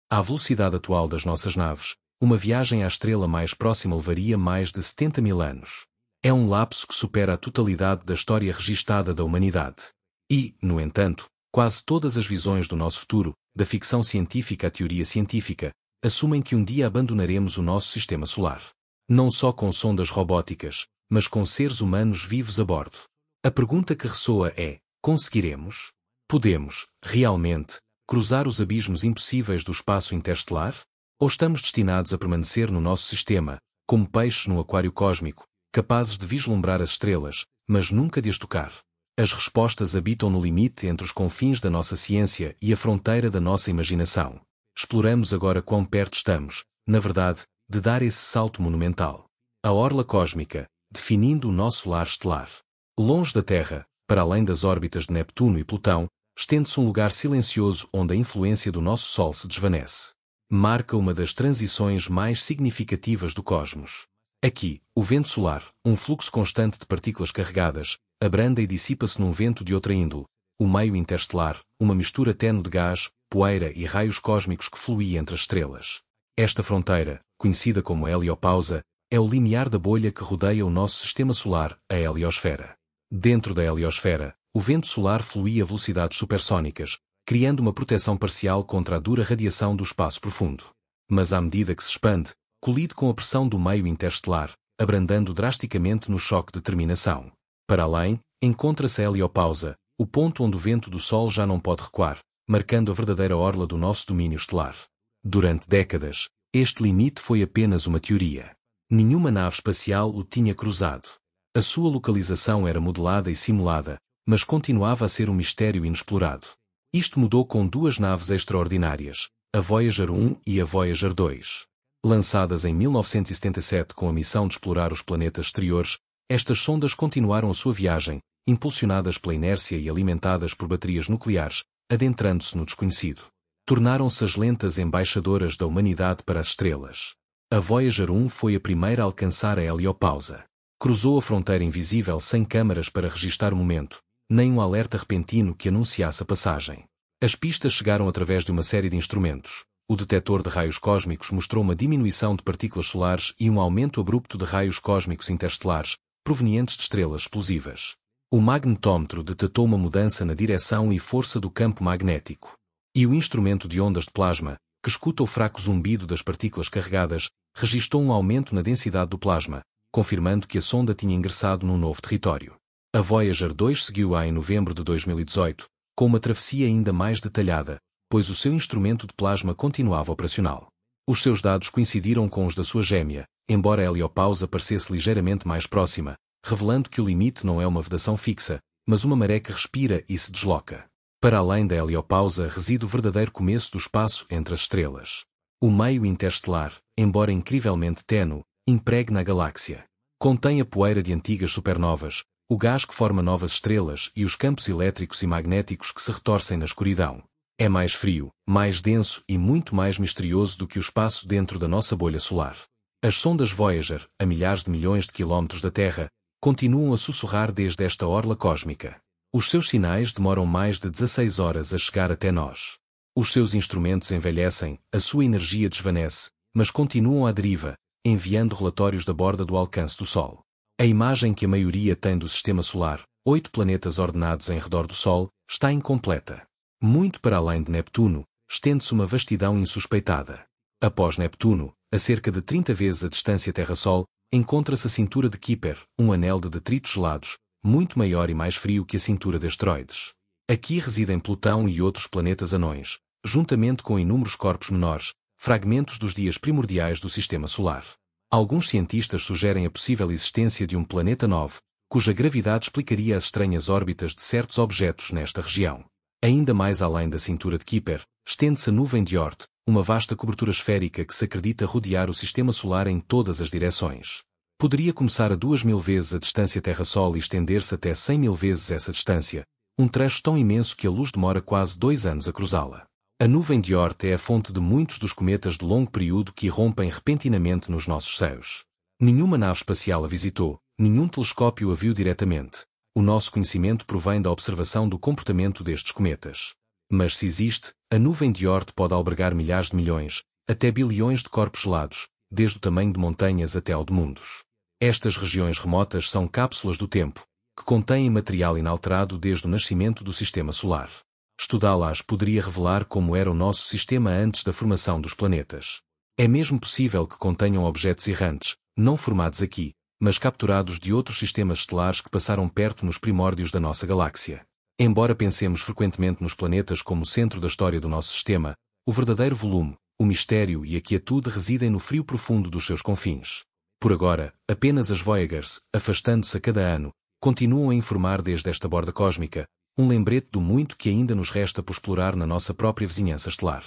À velocidade atual das nossas naves, uma viagem à estrela mais próxima levaria mais de 70 mil anos. É um lapso que supera a totalidade da história registada da humanidade. E, no entanto, quase todas as visões do nosso futuro, da ficção científica à teoria científica, assumem que um dia abandonaremos o nosso sistema solar. Não só com sondas robóticas, mas com seres humanos vivos a bordo. A pergunta que ressoa é: conseguiremos? Podemos, realmente, cruzar os abismos impossíveis do espaço interestelar? Ou estamos destinados a permanecer no nosso sistema, como peixes no aquário cósmico, capazes de vislumbrar as estrelas, mas nunca de as tocar? As respostas habitam no limite entre os confins da nossa ciência e a fronteira da nossa imaginação. Exploramos agora quão perto estamos, na verdade, de dar esse salto monumental. A orla cósmica, definindo o nosso lar estelar. Longe da Terra, para além das órbitas de Neptuno e Plutão, estende-se um lugar silencioso onde a influência do nosso Sol se desvanece. Marca uma das transições mais significativas do cosmos. Aqui, o vento solar, um fluxo constante de partículas carregadas, abranda e dissipa-se num vento de outra índole. O meio interestelar, uma mistura tenue de gás, poeira e raios cósmicos que flui entre as estrelas. Esta fronteira, conhecida como heliopausa, é o limiar da bolha que rodeia o nosso sistema solar, a heliosfera. Dentro da heliosfera, o vento solar flui a velocidades supersónicas, criando uma proteção parcial contra a dura radiação do espaço profundo. Mas à medida que se expande, colide com a pressão do meio interestelar, abrandando drasticamente no choque de terminação. Para além, encontra-se a heliopausa, o ponto onde o vento do Sol já não pode recuar, marcando a verdadeira orla do nosso domínio estelar. Durante décadas, este limite foi apenas uma teoria. Nenhuma nave espacial o tinha cruzado. A sua localização era modelada e simulada, mas continuava a ser um mistério inexplorado. Isto mudou com duas naves extraordinárias, a Voyager 1 e a Voyager 2. Lançadas em 1977 com a missão de explorar os planetas exteriores, estas sondas continuaram a sua viagem, impulsionadas pela inércia e alimentadas por baterias nucleares, adentrando-se no desconhecido. Tornaram-se as lentas embaixadoras da humanidade para as estrelas. A Voyager 1 foi a primeira a alcançar a heliopausa. Cruzou a fronteira invisível sem câmaras para registar o momento, nem um alerta repentino que anunciasse a passagem. As pistas chegaram através de uma série de instrumentos. O detector de raios cósmicos mostrou uma diminuição de partículas solares e um aumento abrupto de raios cósmicos interestelares, provenientes de estrelas explosivas. O magnetómetro detectou uma mudança na direção e força do campo magnético. E o instrumento de ondas de plasma, que escuta o fraco zumbido das partículas carregadas, registou um aumento na densidade do plasma, confirmando que a sonda tinha ingressado num novo território. A Voyager 2 seguiu-a em novembro de 2018, com uma travessia ainda mais detalhada, pois o seu instrumento de plasma continuava operacional. Os seus dados coincidiram com os da sua gêmea, embora a heliopausa parecesse ligeiramente mais próxima, revelando que o limite não é uma vedação fixa, mas uma maré que respira e se desloca. Para além da heliopausa reside o verdadeiro começo do espaço entre as estrelas. O meio interestelar, embora incrivelmente ténue, impregna a galáxia. Contém a poeira de antigas supernovas, o gás que forma novas estrelas e os campos elétricos e magnéticos que se retorcem na escuridão. É mais frio, mais denso e muito mais misterioso do que o espaço dentro da nossa bolha solar. As sondas Voyager, a milhares de milhões de quilómetros da Terra, continuam a sussurrar desde esta orla cósmica. Os seus sinais demoram mais de 16 horas a chegar até nós. Os seus instrumentos envelhecem, a sua energia desvanece, mas continuam à deriva, enviando relatórios da borda do alcance do Sol. A imagem que a maioria tem do Sistema Solar, 8 planetas ordenados em redor do Sol, está incompleta. Muito para além de Neptuno, estende-se uma vastidão insuspeitada. Após Neptuno, a cerca de 30 vezes a distância Terra-Sol, encontra-se a cintura de Kuiper, um anel de detritos gelados, muito maior e mais frio que a cintura de asteroides. Aqui residem Plutão e outros planetas anões, juntamente com inúmeros corpos menores, fragmentos dos dias primordiais do Sistema Solar. Alguns cientistas sugerem a possível existência de um planeta 9, cuja gravidade explicaria as estranhas órbitas de certos objetos nesta região. Ainda mais além da cintura de Kuiper, estende-se a nuvem de Oort, uma vasta cobertura esférica que se acredita rodear o Sistema Solar em todas as direções. Poderia começar a 2000 vezes a distância Terra-Sol e estender-se até 100.000 vezes essa distância, um trecho tão imenso que a luz demora quase 2 anos a cruzá-la. A nuvem de Oort é a fonte de muitos dos cometas de longo período que irrompem repentinamente nos nossos céus. Nenhuma nave espacial a visitou, nenhum telescópio a viu diretamente. O nosso conhecimento provém da observação do comportamento destes cometas. Mas se existe, a nuvem de Oort pode albergar milhares de milhões, até bilhões de corpos gelados, desde o tamanho de montanhas até ao de mundos. Estas regiões remotas são cápsulas do tempo, que contêm material inalterado desde o nascimento do Sistema Solar. Estudá-las poderia revelar como era o nosso sistema antes da formação dos planetas. É mesmo possível que contenham objetos errantes, não formados aqui, mas capturados de outros sistemas estelares que passaram perto nos primórdios da nossa galáxia. Embora pensemos frequentemente nos planetas como o centro da história do nosso sistema, o verdadeiro volume, o mistério e a quietude residem no frio profundo dos seus confins. Por agora, apenas as Voyagers, afastando-se a cada ano, continuam a informar desde esta borda cósmica, um lembrete do muito que ainda nos resta por explorar na nossa própria vizinhança estelar.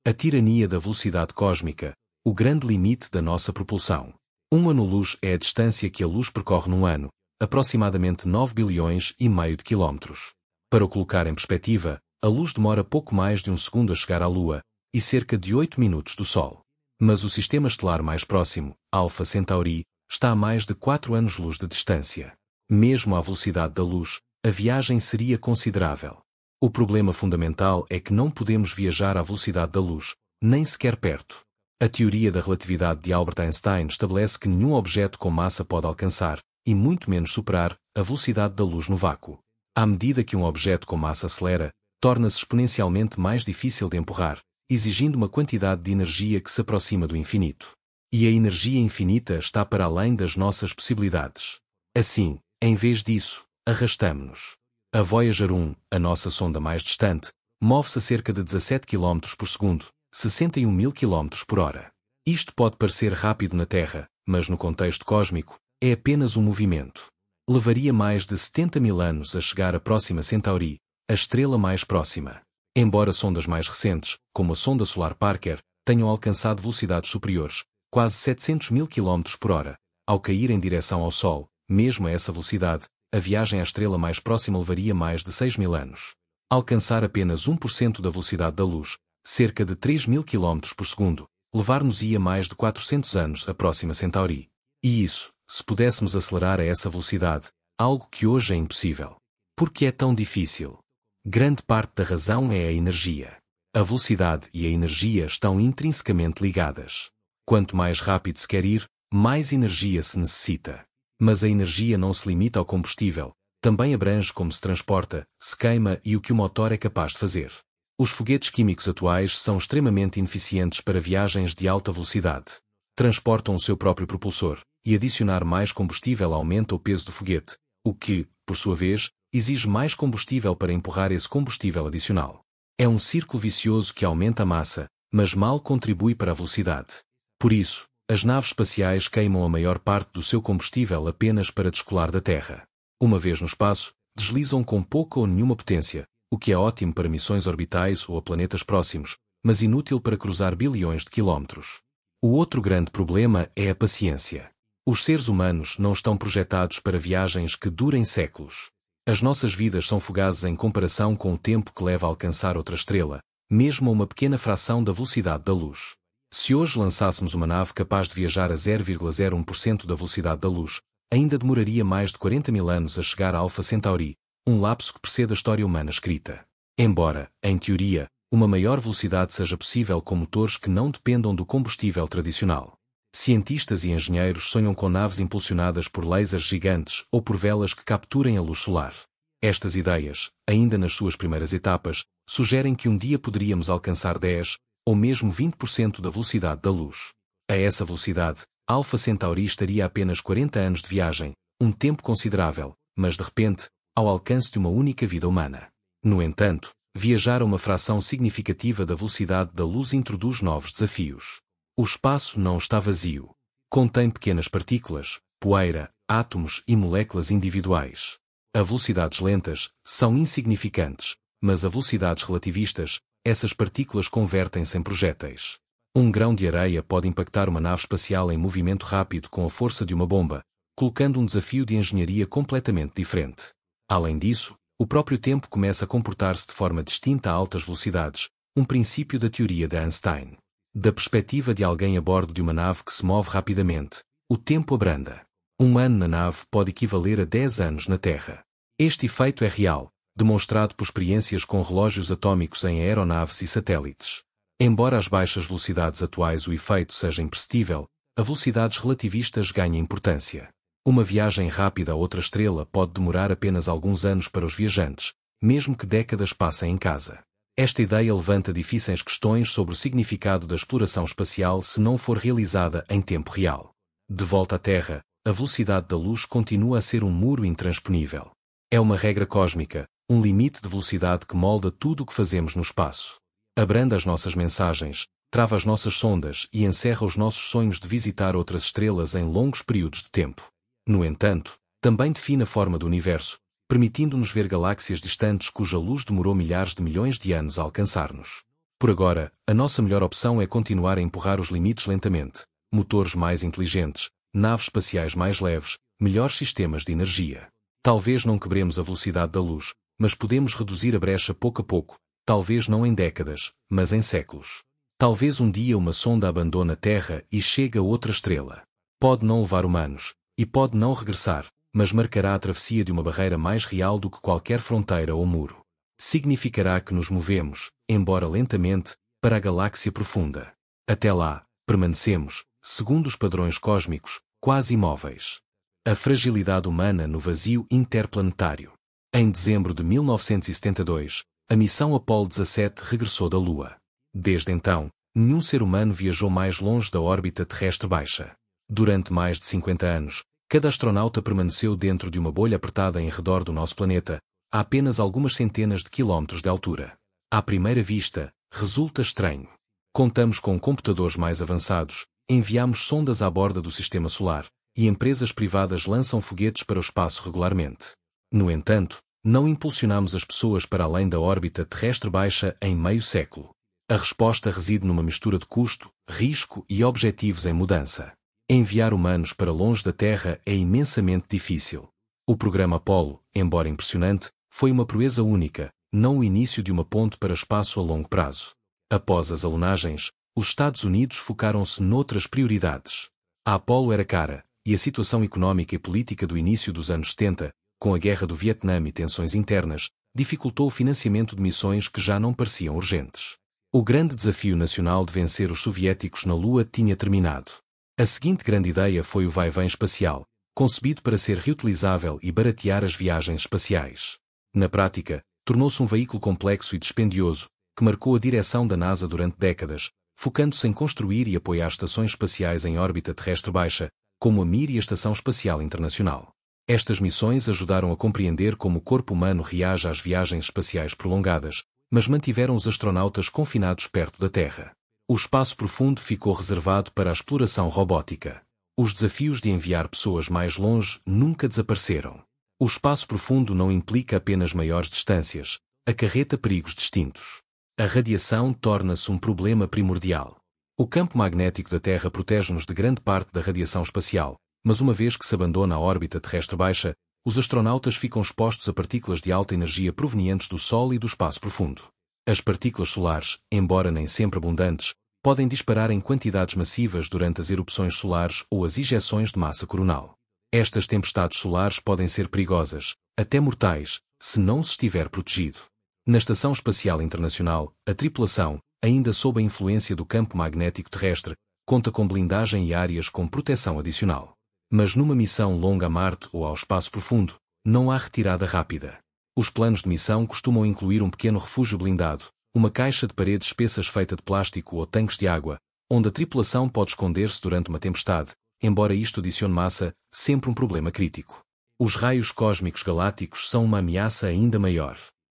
A tirania da velocidade cósmica, o grande limite da nossa propulsão. Um ano-luz é a distância que a luz percorre num ano, aproximadamente 9 bilhões e meio de quilómetros. Para o colocar em perspectiva, a luz demora pouco mais de um segundo a chegar à Lua, e cerca de 8 minutos do Sol. Mas o sistema estelar mais próximo, Alpha Centauri, está a mais de 4 anos-luz de distância. Mesmo à velocidade da luz, a viagem seria considerável. O problema fundamental é que não podemos viajar à velocidade da luz, nem sequer perto. A teoria da relatividade de Albert Einstein estabelece que nenhum objeto com massa pode alcançar, e muito menos superar, a velocidade da luz no vácuo. À medida que um objeto com massa acelera, torna-se exponencialmente mais difícil de empurrar, exigindo uma quantidade de energia que se aproxima do infinito. E a energia infinita está para além das nossas possibilidades. Assim, em vez disso, arrastamo-nos. A Voyager 1, a nossa sonda mais distante, move-se a cerca de 17 km por segundo, 61 mil km por hora. Isto pode parecer rápido na Terra, mas no contexto cósmico, é apenas um movimento. Levaria mais de 70 mil anos a chegar à Próxima Centauri, a estrela mais próxima. Embora sondas mais recentes, como a sonda solar Parker, tenham alcançado velocidades superiores, quase 700 mil km por hora, ao cair em direção ao Sol, mesmo a essa velocidade, a viagem à estrela mais próxima levaria mais de 6 mil anos. Alcançar apenas 1% da velocidade da luz, cerca de 3 mil km por segundo, levar-nos-ia mais de 400 anos à Próxima Centauri. E isso, se pudéssemos acelerar a essa velocidade, algo que hoje é impossível. Por que é tão difícil? Grande parte da razão é a energia. A velocidade e a energia estão intrinsecamente ligadas. Quanto mais rápido se quer ir, mais energia se necessita. Mas a energia não se limita ao combustível, também abrange como se transporta, se queima e o que o motor é capaz de fazer. Os foguetes químicos atuais são extremamente ineficientes para viagens de alta velocidade. Transportam o seu próprio propulsor, e adicionar mais combustível aumenta o peso do foguete, o que, por sua vez, exige mais combustível para empurrar esse combustível adicional. É um círculo vicioso que aumenta a massa, mas mal contribui para a velocidade. Por isso, as naves espaciais queimam a maior parte do seu combustível apenas para descolar da Terra. Uma vez no espaço, deslizam com pouca ou nenhuma potência, o que é ótimo para missões orbitais ou a planetas próximos, mas inútil para cruzar bilhões de quilómetros. O outro grande problema é a paciência. Os seres humanos não estão projetados para viagens que durem séculos. As nossas vidas são fugazes em comparação com o tempo que leva a alcançar outra estrela, mesmo a uma pequena fração da velocidade da luz. Se hoje lançássemos uma nave capaz de viajar a 0,01% da velocidade da luz, ainda demoraria mais de 40 mil anos a chegar a Alpha Centauri, um lapso que precede a história humana escrita. Embora, em teoria, uma maior velocidade seja possível com motores que não dependam do combustível tradicional. Cientistas e engenheiros sonham com naves impulsionadas por lasers gigantes ou por velas que capturem a luz solar. Estas ideias, ainda nas suas primeiras etapas, sugerem que um dia poderíamos alcançar 10, ou mesmo 20% da velocidade da luz. A essa velocidade, Alpha Centauri estaria a apenas 40 anos de viagem, um tempo considerável, mas de repente, ao alcance de uma única vida humana. No entanto, viajar a uma fração significativa da velocidade da luz introduz novos desafios. O espaço não está vazio. Contém pequenas partículas, poeira, átomos e moléculas individuais. A velocidades lentas são insignificantes, mas a velocidades relativistas, essas partículas convertem-se em projéteis. Um grão de areia pode impactar uma nave espacial em movimento rápido com a força de uma bomba, colocando um desafio de engenharia completamente diferente. Além disso, o próprio tempo começa a comportar-se de forma distinta a altas velocidades, um princípio da teoria de Einstein. Da perspectiva de alguém a bordo de uma nave que se move rapidamente, o tempo abranda. Um ano na nave pode equivaler a 10 anos na Terra. Este efeito é real, demonstrado por experiências com relógios atômicos em aeronaves e satélites. Embora às baixas velocidades atuais o efeito seja imperceptível, a velocidades relativistas ganha importância. Uma viagem rápida a outra estrela pode demorar apenas alguns anos para os viajantes, mesmo que décadas passem em casa. Esta ideia levanta difíceis questões sobre o significado da exploração espacial se não for realizada em tempo real. De volta à Terra, a velocidade da luz continua a ser um muro intransponível. É uma regra cósmica, um limite de velocidade que molda tudo o que fazemos no espaço. Abranda as nossas mensagens, trava as nossas sondas e encerra os nossos sonhos de visitar outras estrelas em longos períodos de tempo. No entanto, também define a forma do universo, permitindo-nos ver galáxias distantes cuja luz demorou milhares de milhões de anos a alcançar-nos. Por agora, a nossa melhor opção é continuar a empurrar os limites lentamente. Motores mais inteligentes, naves espaciais mais leves, melhores sistemas de energia. Talvez não quebremos a velocidade da luz, mas podemos reduzir a brecha pouco a pouco, talvez não em décadas, mas em séculos. Talvez um dia uma sonda abandone a Terra e chegue a outra estrela. Pode não levar humanos, e pode não regressar, mas marcará a travessia de uma barreira mais real do que qualquer fronteira ou muro. Significará que nos movemos, embora lentamente, para a galáxia profunda. Até lá, permanecemos, segundo os padrões cósmicos, quase imóveis. A fragilidade humana no vazio interplanetário. Em dezembro de 1972, a missão Apollo 17 regressou da Lua. Desde então, nenhum ser humano viajou mais longe da órbita terrestre baixa. Durante mais de 50 anos, cada astronauta permaneceu dentro de uma bolha apertada em redor do nosso planeta, a apenas algumas centenas de quilómetros de altura. À primeira vista, resulta estranho. Contamos com computadores mais avançados, enviamos sondas à borda do Sistema Solar, e empresas privadas lançam foguetes para o espaço regularmente. No entanto, não impulsionamos as pessoas para além da órbita terrestre baixa em meio século. A resposta reside numa mistura de custo, risco e objetivos em mudança. Enviar humanos para longe da Terra é imensamente difícil. O programa Apollo, embora impressionante, foi uma proeza única, não o início de uma ponte para espaço a longo prazo. Após as alunagens, os Estados Unidos focaram-se noutras prioridades. A Apollo era cara, e a situação económica e política do início dos anos 70, com a guerra do Vietnã e tensões internas, dificultou o financiamento de missões que já não pareciam urgentes. O grande desafio nacional de vencer os soviéticos na Lua tinha terminado. A seguinte grande ideia foi o vai-vem espacial, concebido para ser reutilizável e baratear as viagens espaciais. Na prática, tornou-se um veículo complexo e dispendioso, que marcou a direção da NASA durante décadas, focando-se em construir e apoiar estações espaciais em órbita terrestre baixa, como a Mir e a Estação Espacial Internacional. Estas missões ajudaram a compreender como o corpo humano reage às viagens espaciais prolongadas, mas mantiveram os astronautas confinados perto da Terra. O espaço profundo ficou reservado para a exploração robótica. Os desafios de enviar pessoas mais longe nunca desapareceram. O espaço profundo não implica apenas maiores distâncias, acarreta perigos distintos. A radiação torna-se um problema primordial. O campo magnético da Terra protege-nos de grande parte da radiação espacial, mas uma vez que se abandona a órbita terrestre baixa, os astronautas ficam expostos a partículas de alta energia provenientes do Sol e do espaço profundo. As partículas solares, embora nem sempre abundantes, podem disparar em quantidades massivas durante as erupções solares ou as injeções de massa coronal. Estas tempestades solares podem ser perigosas, até mortais, se não se estiver protegido. Na Estação Espacial Internacional, a tripulação, ainda sob a influência do campo magnético terrestre, conta com blindagem e áreas com proteção adicional. Mas numa missão longa a Marte ou ao espaço profundo, não há retirada rápida. Os planos de missão costumam incluir um pequeno refúgio blindado, uma caixa de paredes espessas feita de plástico ou tanques de água, onde a tripulação pode esconder-se durante uma tempestade, embora isto adicione massa, sempre um problema crítico. Os raios cósmicos galácticos são uma ameaça ainda maior.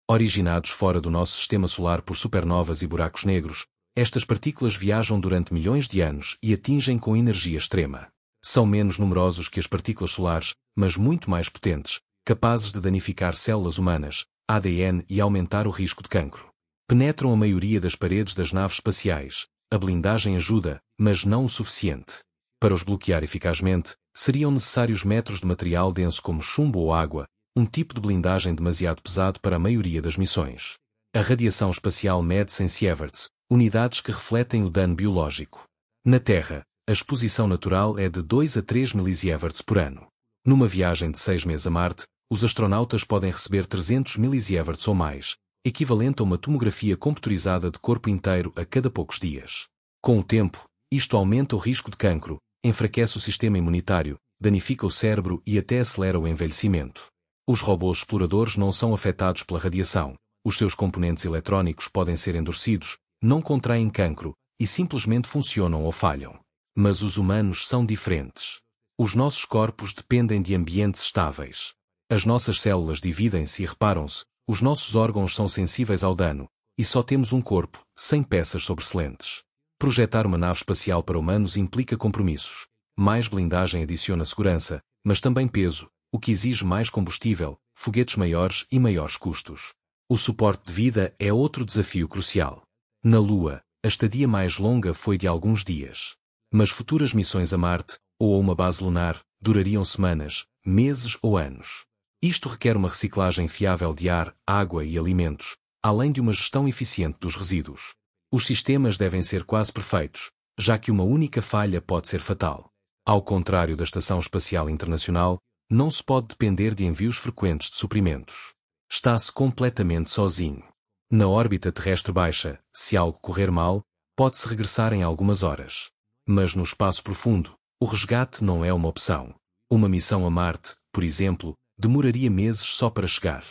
Originados fora do nosso sistema solar por supernovas e buracos negros, estas partículas viajam durante milhões de anos e atingem com energia extrema. São menos numerosos que as partículas solares, mas muito mais potentes, capazes de danificar células humanas, ADN e aumentar o risco de cancro. Penetram a maioria das paredes das naves espaciais. A blindagem ajuda, mas não o suficiente. Para os bloquear eficazmente, seriam necessários metros de material denso como chumbo ou água, um tipo de blindagem demasiado pesado para a maioria das missões. A radiação espacial mede-se em sieverts, unidades que refletem o dano biológico. Na Terra, a exposição natural é de 2 a 3 millisieverts por ano. Numa viagem de 6 meses a Marte, Os astronautas podem receber 300 millisieverts ou mais, equivalente a uma tomografia computurizada de corpo inteiro a cada poucos dias. Com o tempo, isto aumenta o risco de cancro, enfraquece o sistema imunitário, danifica o cérebro e até acelera o envelhecimento. Os robôs exploradores não são afetados pela radiação, os seus componentes eletrónicos podem ser endurecidos, não contraem cancro, e simplesmente funcionam ou falham. Mas os humanos são diferentes. Os nossos corpos dependem de ambientes estáveis. As nossas células dividem-se e reparam-se, os nossos órgãos são sensíveis ao dano, e só temos um corpo, sem peças sobressalentes. Projetar uma nave espacial para humanos implica compromissos. Mais blindagem adiciona segurança, mas também peso, o que exige mais combustível, foguetes maiores e maiores custos. O suporte de vida é outro desafio crucial. Na Lua, a estadia mais longa foi de alguns dias. Mas futuras missões a Marte, ou a uma base lunar, durariam semanas, meses ou anos. Isto requer uma reciclagem fiável de ar, água e alimentos, além de uma gestão eficiente dos resíduos. Os sistemas devem ser quase perfeitos, já que uma única falha pode ser fatal. Ao contrário da Estação Espacial Internacional, não se pode depender de envios frequentes de suprimentos. Está-se completamente sozinho. Na órbita terrestre baixa, se algo correr mal, pode-se regressar em algumas horas. Mas no espaço profundo, o resgate não é uma opção. Uma missão a Marte, por exemplo, demoraria meses só para chegar.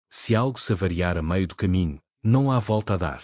Se algo se avariar a meio do caminho, não há volta a dar.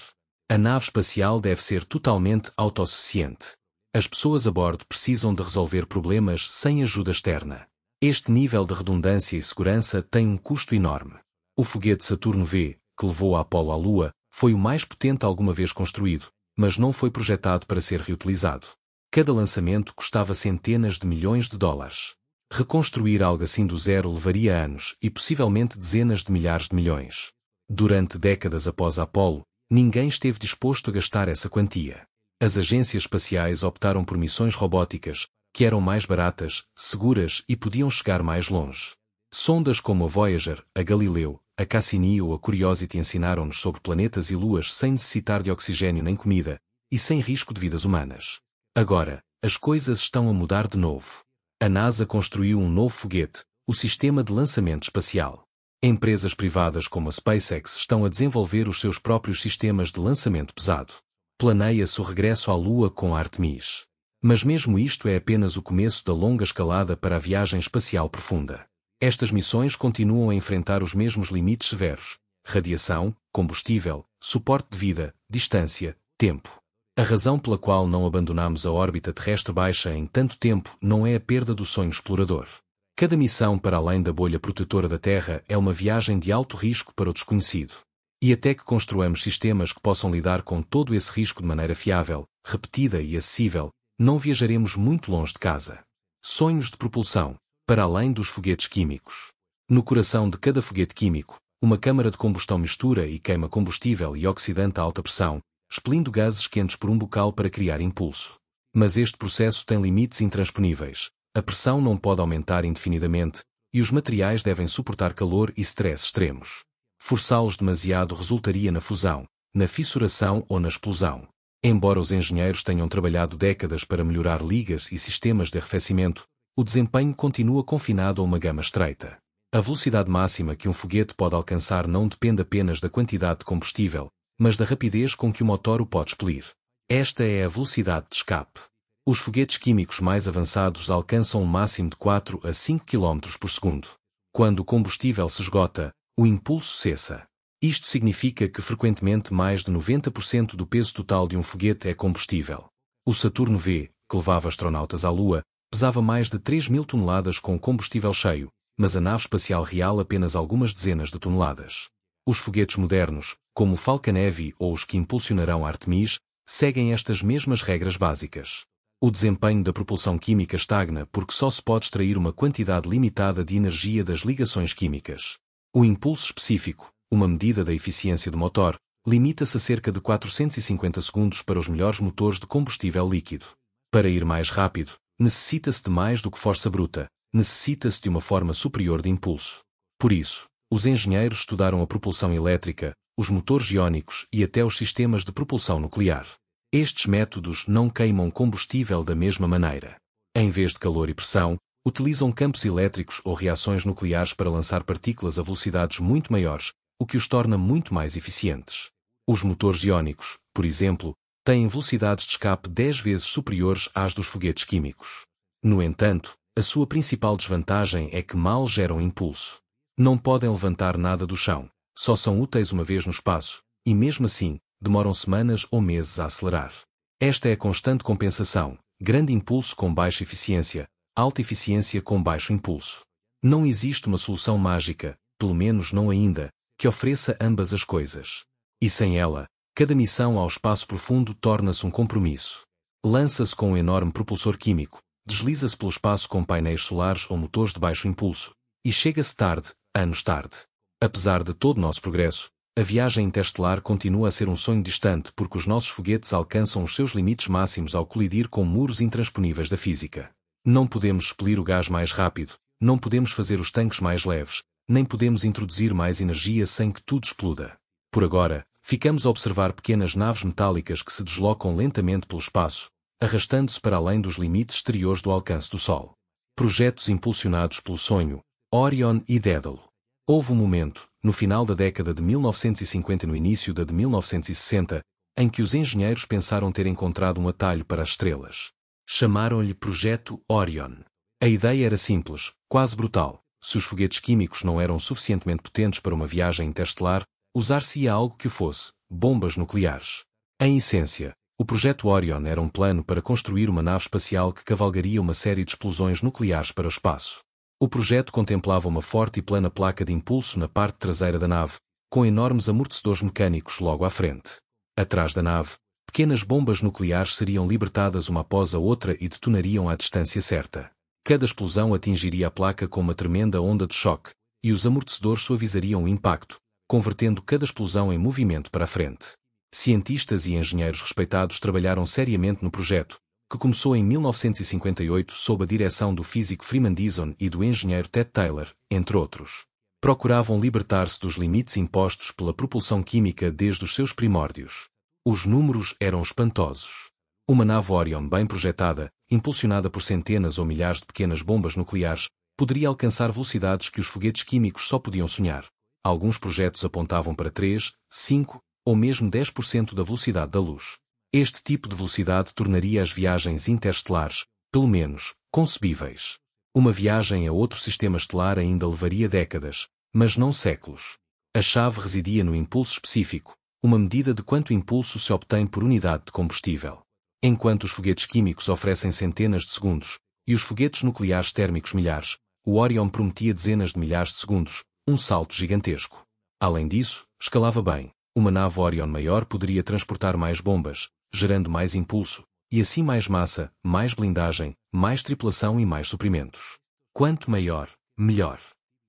A nave espacial deve ser totalmente autossuficiente. As pessoas a bordo precisam de resolver problemas sem ajuda externa. Este nível de redundância e segurança tem um custo enorme. O foguete Saturno V, que levou a Apollo à Lua, foi o mais potente alguma vez construído, mas não foi projetado para ser reutilizado. Cada lançamento custava centenas de milhões de dólares. Reconstruir algo assim do zero levaria anos e possivelmente dezenas de milhares de milhões. Durante décadas após a Apollo, ninguém esteve disposto a gastar essa quantia. As agências espaciais optaram por missões robóticas, que eram mais baratas, seguras e podiam chegar mais longe. Sondas como a Voyager, a Galileu, a Cassini ou a Curiosity ensinaram-nos sobre planetas e luas sem necessitar de oxigênio nem comida, e sem risco de vidas humanas. Agora, as coisas estão a mudar de novo. A NASA construiu um novo foguete, o Sistema de Lançamento Espacial. Empresas privadas como a SpaceX estão a desenvolver os seus próprios sistemas de lançamento pesado. Planeia-se o regresso à Lua com a Artemis. Mas mesmo isto é apenas o começo da longa escalada para a viagem espacial profunda. Estas missões continuam a enfrentar os mesmos limites severos: radiação, combustível, suporte de vida, distância, tempo. A razão pela qual não abandonamos a órbita terrestre baixa em tanto tempo não é a perda do sonho explorador. Cada missão para além da bolha protetora da Terra é uma viagem de alto risco para o desconhecido. E até que construamos sistemas que possam lidar com todo esse risco de maneira fiável, repetida e acessível, não viajaremos muito longe de casa. Sonhos de propulsão, para além dos foguetes químicos. No coração de cada foguete químico, uma câmara de combustão mistura e queima combustível e oxidante a alta pressão, expelindo gases quentes por um bocal para criar impulso. Mas este processo tem limites intransponíveis. A pressão não pode aumentar indefinidamente, e os materiais devem suportar calor e stress extremos. Forçá-los demasiado resultaria na fusão, na fissuração ou na explosão. Embora os engenheiros tenham trabalhado décadas para melhorar ligas e sistemas de arrefecimento, o desempenho continua confinado a uma gama estreita. A velocidade máxima que um foguete pode alcançar não depende apenas da quantidade de combustível, mas da rapidez com que o motor o pode expelir. Esta é a velocidade de escape. Os foguetes químicos mais avançados alcançam um máximo de 4 a 5 km por segundo. Quando o combustível se esgota, o impulso cessa. Isto significa que frequentemente mais de 90% do peso total de um foguete é combustível. O Saturno V, que levava astronautas à Lua, pesava mais de 3.000 toneladas com combustível cheio, mas a nave espacial real apenas algumas dezenas de toneladas. Os foguetes modernos, como o Falcon Heavy ou os que impulsionarão a Artemis, seguem estas mesmas regras básicas. O desempenho da propulsão química estagna porque só se pode extrair uma quantidade limitada de energia das ligações químicas. O impulso específico, uma medida da eficiência do motor, limita-se a cerca de 450 segundos para os melhores motores de combustível líquido. Para ir mais rápido, necessita-se de mais do que força bruta, necessita-se de uma forma superior de impulso. Por isso, os engenheiros estudaram a propulsão elétrica, os motores iónicos e até os sistemas de propulsão nuclear. Estes métodos não queimam combustível da mesma maneira. Em vez de calor e pressão, Utilizam campos elétricos ou reações nucleares para lançar partículas a velocidades muito maiores, o que os torna muito mais eficientes. Os motores iónicos, por exemplo, têm velocidades de escape 10 vezes superiores às dos foguetes químicos. No entanto, a sua principal desvantagem é que mal geram impulso. Não podem levantar nada do chão, só são úteis uma vez no espaço, e mesmo assim, demoram semanas ou meses a acelerar. Esta é a constante compensação, grande impulso com baixa eficiência, alta eficiência com baixo impulso. Não existe uma solução mágica, pelo menos não ainda, que ofereça ambas as coisas. E sem ela, cada missão ao espaço profundo torna-se um compromisso. Lança-se com um enorme propulsor químico, desliza-se pelo espaço com painéis solares ou motores de baixo impulso, e chega-se tarde, anos tarde. Apesar de todo o nosso progresso, a viagem interestelar continua a ser um sonho distante porque os nossos foguetes alcançam os seus limites máximos ao colidir com muros intransponíveis da física. Não podemos expelir o gás mais rápido, não podemos fazer os tanques mais leves, nem podemos introduzir mais energia sem que tudo exploda. Por agora, ficamos a observar pequenas naves metálicas que se deslocam lentamente pelo espaço, arrastando-se para além dos limites exteriores do alcance do Sol. Projetos impulsionados pelo sonho, Orion e Dédalo. Houve um momento, no final da década de 1950 e no início da de 1960, em que os engenheiros pensaram ter encontrado um atalho para as estrelas. Chamaram-lhe Projeto Orion. A ideia era simples, quase brutal. Se os foguetes químicos não eram suficientemente potentes para uma viagem interestelar, usar-se-ia algo que o fosse, bombas nucleares. Em essência, o Projeto Orion era um plano para construir uma nave espacial que cavalgaria uma série de explosões nucleares para o espaço. O projeto contemplava uma forte e plana placa de impulso na parte traseira da nave, com enormes amortecedores mecânicos logo à frente. Atrás da nave, pequenas bombas nucleares seriam libertadas uma após a outra e detonariam à distância certa. Cada explosão atingiria a placa com uma tremenda onda de choque, e os amortecedores suavizariam o impacto, convertendo cada explosão em movimento para a frente. Cientistas e engenheiros respeitados trabalharam seriamente no projeto, que começou em 1958 sob a direção do físico Freeman Dyson e do engenheiro Ted Taylor, entre outros. Procuravam libertar-se dos limites impostos pela propulsão química desde os seus primórdios. Os números eram espantosos. Uma nave Orion bem projetada, impulsionada por centenas ou milhares de pequenas bombas nucleares, poderia alcançar velocidades que os foguetes químicos só podiam sonhar. Alguns projetos apontavam para 3, 5 ou mesmo 10% da velocidade da luz. Este tipo de velocidade tornaria as viagens interestelares, pelo menos, concebíveis. Uma viagem a outro sistema estelar ainda levaria décadas, mas não séculos. A chave residia no impulso específico, uma medida de quanto impulso se obtém por unidade de combustível. Enquanto os foguetes químicos oferecem centenas de segundos, e os foguetes nucleares térmicos milhares, o Orion prometia dezenas de milhares de segundos, um salto gigantesco. Além disso, escalava bem. Uma nave Orion maior poderia transportar mais bombas, gerando mais impulso, e assim mais massa, mais blindagem, mais tripulação e mais suprimentos. Quanto maior, melhor.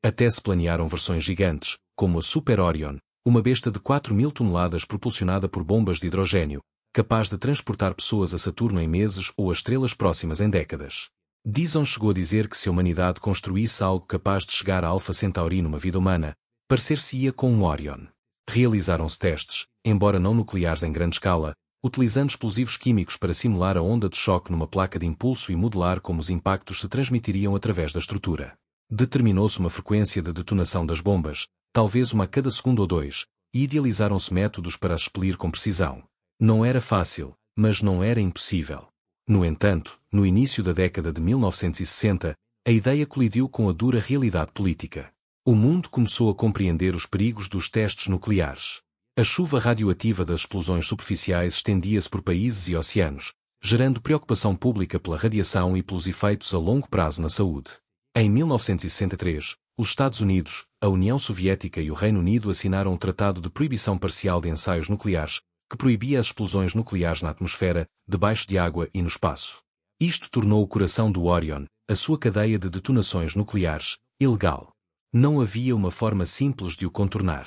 Até se planearam versões gigantes, como a Super Orion, uma besta de 4.000 toneladas propulsionada por bombas de hidrogênio, capaz de transportar pessoas a Saturno em meses ou a estrelas próximas em décadas. Dyson chegou a dizer que se a humanidade construísse algo capaz de chegar a Alpha Centauri numa vida humana, parecer-se-ia com um Orion. Realizaram-se testes, embora não nucleares em grande escala, utilizando explosivos químicos para simular a onda de choque numa placa de impulso e modelar como os impactos se transmitiriam através da estrutura. Determinou-se uma frequência de detonação das bombas, talvez uma a cada segundo ou dois, e idealizaram-se métodos para as expelir com precisão. Não era fácil, mas não era impossível. No entanto, no início da década de 1960, a ideia colidiu com a dura realidade política. O mundo começou a compreender os perigos dos testes nucleares. A chuva radioativa das explosões superficiais estendia-se por países e oceanos, gerando preocupação pública pela radiação e pelos efeitos a longo prazo na saúde. Em 1963, os Estados Unidos, a União Soviética e o Reino Unido assinaram um tratado de proibição parcial de ensaios nucleares, que proibia as explosões nucleares na atmosfera, debaixo de água e no espaço. Isto tornou o coração do Orion, a sua cadeia de detonações nucleares, ilegal. Não havia uma forma simples de o contornar.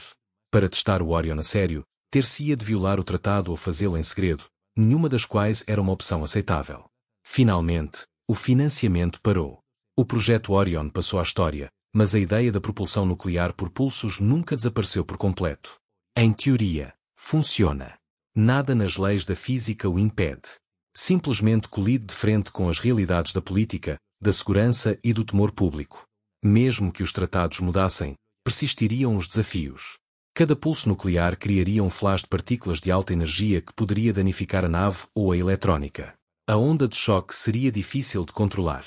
Para testar o Orion a sério, ter-se-ia de violar o tratado ou fazê-lo em segredo, nenhuma das quais era uma opção aceitável. Finalmente, o financiamento parou. O projeto Orion passou à história, mas a ideia da propulsão nuclear por pulsos nunca desapareceu por completo. Em teoria, funciona. Nada nas leis da física o impede. Simplesmente colide de frente com as realidades da política, da segurança e do temor público. Mesmo que os tratados mudassem, persistiriam os desafios. Cada pulso nuclear criaria um flash de partículas de alta energia que poderia danificar a nave ou a eletrónica. A onda de choque seria difícil de controlar.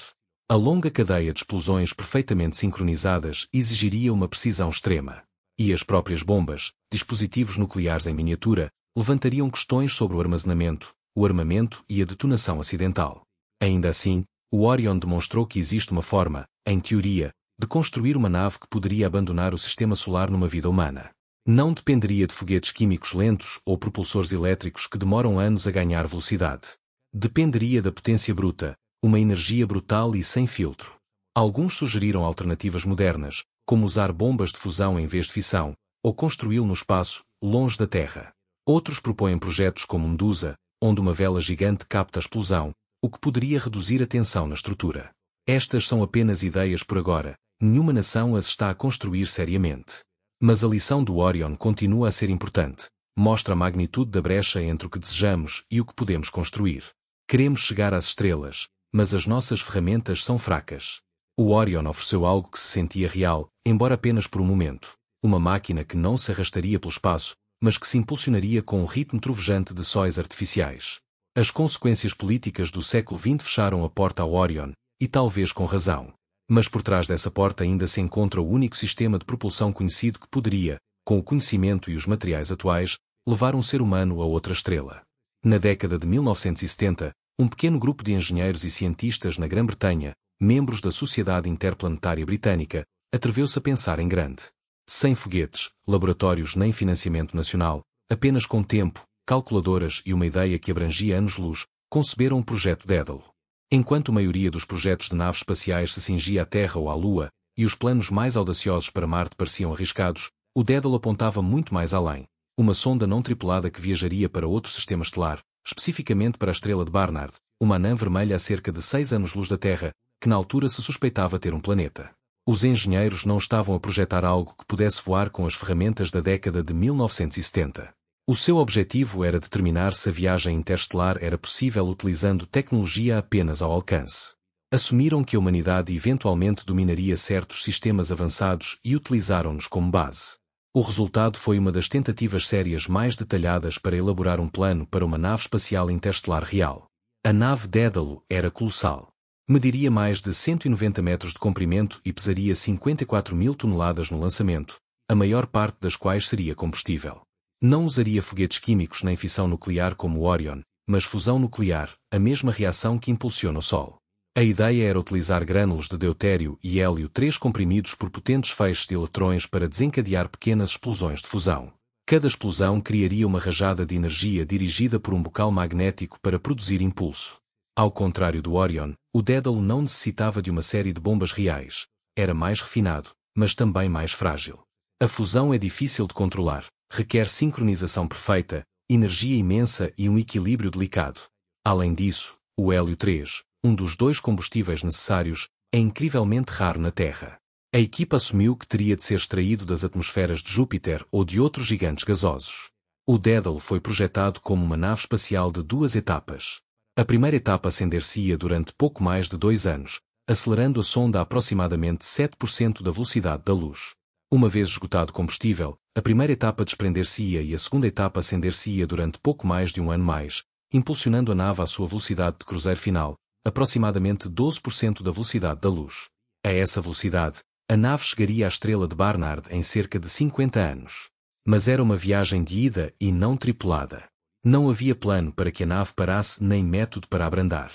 A longa cadeia de explosões perfeitamente sincronizadas exigiria uma precisão extrema. E as próprias bombas, dispositivos nucleares em miniatura, levantariam questões sobre o armazenamento, o armamento e a detonação acidental. Ainda assim, o Orion demonstrou que existe uma forma, em teoria, de construir uma nave que poderia abandonar o sistema solar numa vida humana. Não dependeria de foguetes químicos lentos ou propulsores elétricos que demoram anos a ganhar velocidade. Dependeria da potência bruta, uma energia brutal e sem filtro. Alguns sugeriram alternativas modernas, como usar bombas de fusão em vez de fissão, ou construí-lo no espaço, longe da Terra. Outros propõem projetos como Medusa, onde uma vela gigante capta a explosão, o que poderia reduzir a tensão na estrutura. Estas são apenas ideias por agora, nenhuma nação as está a construir seriamente. Mas a lição do Orion continua a ser importante, mostra a magnitude da brecha entre o que desejamos e o que podemos construir. Queremos chegar às estrelas, mas as nossas ferramentas são fracas. O Orion ofereceu algo que se sentia real, embora apenas por um momento. Uma máquina que não se arrastaria pelo espaço, mas que se impulsionaria com um ritmo trovejante de sóis artificiais. As consequências políticas do século XX fecharam a porta ao Orion, e talvez com razão. Mas por trás dessa porta ainda se encontra o único sistema de propulsão conhecido que poderia, com o conhecimento e os materiais atuais, levar um ser humano a outra estrela. Na década de 1970, um pequeno grupo de engenheiros e cientistas na Grã-Bretanha, membros da Sociedade Interplanetária Britânica, atreveu-se a pensar em grande. Sem foguetes, laboratórios nem financiamento nacional, apenas com tempo, calculadoras e uma ideia que abrangia anos-luz, conceberam o projeto Dédalo. Enquanto a maioria dos projetos de naves espaciais se cingia à Terra ou à Lua, e os planos mais audaciosos para Marte pareciam arriscados, o Dédalo apontava muito mais além. Uma sonda não tripulada que viajaria para outro sistema estelar, especificamente para a estrela de Barnard, uma anã vermelha a cerca de 6 anos-luz da Terra, que na altura se suspeitava ter um planeta. Os engenheiros não estavam a projetar algo que pudesse voar com as ferramentas da década de 1970. O seu objetivo era determinar se a viagem interestelar era possível utilizando tecnologia apenas ao alcance. Assumiram que a humanidade eventualmente dominaria certos sistemas avançados e utilizaram-nos como base. O resultado foi uma das tentativas sérias mais detalhadas para elaborar um plano para uma nave espacial interestelar real. A nave Dédalo era colossal. Mediria mais de 190 metros de comprimento e pesaria 54.000 toneladas no lançamento, a maior parte das quais seria combustível. Não usaria foguetes químicos nem fissão nuclear como o Orion, mas fusão nuclear, a mesma reação que impulsiona o Sol. A ideia era utilizar grânulos de deutério e hélio 3 comprimidos por potentes feixes de eletrões para desencadear pequenas explosões de fusão. Cada explosão criaria uma rajada de energia dirigida por um bocal magnético para produzir impulso. Ao contrário do Orion, o Dédalo não necessitava de uma série de bombas reais. Era mais refinado, mas também mais frágil. A fusão é difícil de controlar, requer sincronização perfeita, energia imensa e um equilíbrio delicado. Além disso, o hélio 3, um dos 2 combustíveis necessários, é incrivelmente raro na Terra. A equipa assumiu que teria de ser extraído das atmosferas de Júpiter ou de outros gigantes gasosos. O Dédalo foi projetado como uma nave espacial de 2 etapas. A primeira etapa acender-se-ia durante pouco mais de 2 anos, acelerando a sonda a aproximadamente 7% da velocidade da luz. Uma vez esgotado o combustível, a primeira etapa desprender-se-ia e a segunda etapa acender-se-ia durante pouco mais de 1 ano mais, impulsionando a nave à sua velocidade de cruzeiro final, aproximadamente 12% da velocidade da luz. A essa velocidade, a nave chegaria à estrela de Barnard em cerca de 50 anos. Mas era uma viagem de ida e não tripulada. Não havia plano para que a nave parasse nem método para abrandar.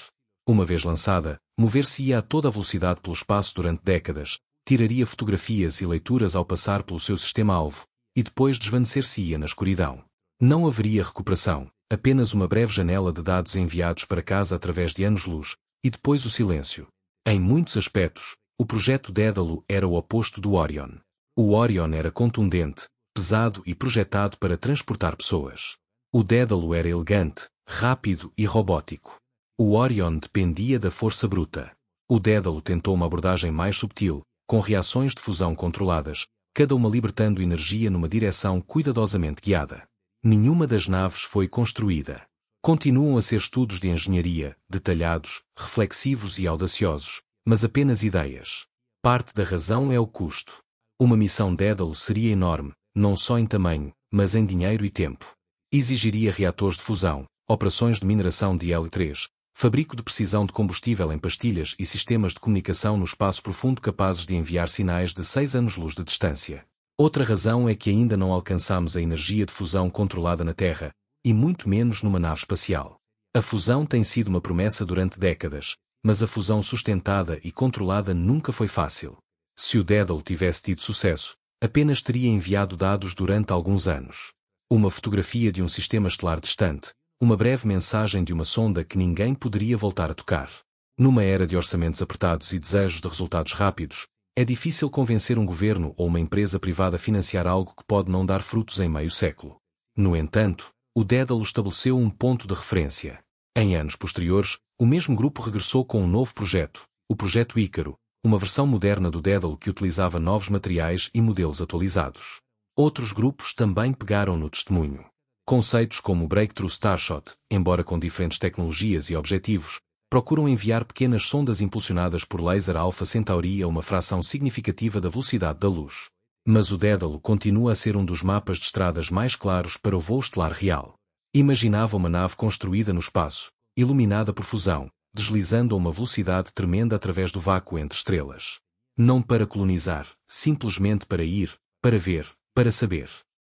Uma vez lançada, mover-se-ia a toda a velocidade pelo espaço durante décadas, tiraria fotografias e leituras ao passar pelo seu sistema-alvo, e depois desvanecer-se-ia na escuridão. Não haveria recuperação, apenas uma breve janela de dados enviados para casa através de anos-luz, e depois o silêncio. Em muitos aspectos, o projeto Dédalo era o oposto do Orion. O Orion era contundente, pesado e projetado para transportar pessoas. O Dédalo era elegante, rápido e robótico. O Orion dependia da força bruta. O Dédalo tentou uma abordagem mais subtil, com reações de fusão controladas, cada uma libertando energia numa direção cuidadosamente guiada. Nenhuma das naves foi construída. Continuam a ser estudos de engenharia, detalhados, reflexivos e audaciosos, mas apenas ideias. Parte da razão é o custo. Uma missão Daedalus seria enorme, não só em tamanho, mas em dinheiro e tempo. Exigiria reatores de fusão, operações de mineração de L3, fabrico de precisão de combustível em pastilhas e sistemas de comunicação no espaço profundo capazes de enviar sinais de 6 anos-luz de distância. Outra razão é que ainda não alcançamos a energia de fusão controlada na Terra, e muito menos numa nave espacial. A fusão tem sido uma promessa durante décadas, mas a fusão sustentada e controlada nunca foi fácil. Se o Daedalus tivesse tido sucesso, apenas teria enviado dados durante alguns anos. Uma fotografia de um sistema estelar distante, uma breve mensagem de uma sonda que ninguém poderia voltar a tocar. Numa era de orçamentos apertados e desejos de resultados rápidos, é difícil convencer um governo ou uma empresa privada a financiar algo que pode não dar frutos em meio século. No entanto, o Daedalus estabeleceu um ponto de referência. Em anos posteriores, o mesmo grupo regressou com um novo projeto, o Projeto Ícaro, uma versão moderna do Daedalus que utilizava novos materiais e modelos atualizados. Outros grupos também pegaram no testemunho. Conceitos como o Breakthrough Starshot, embora com diferentes tecnologias e objetivos, procuram enviar pequenas sondas impulsionadas por laser Alpha Centauri a uma fração significativa da velocidade da luz. Mas o Daedalus continua a ser um dos mapas de estradas mais claros para o voo estelar real. Imaginava uma nave construída no espaço, iluminada por fusão, deslizando a uma velocidade tremenda através do vácuo entre estrelas. Não para colonizar, simplesmente para ir, para ver, para saber.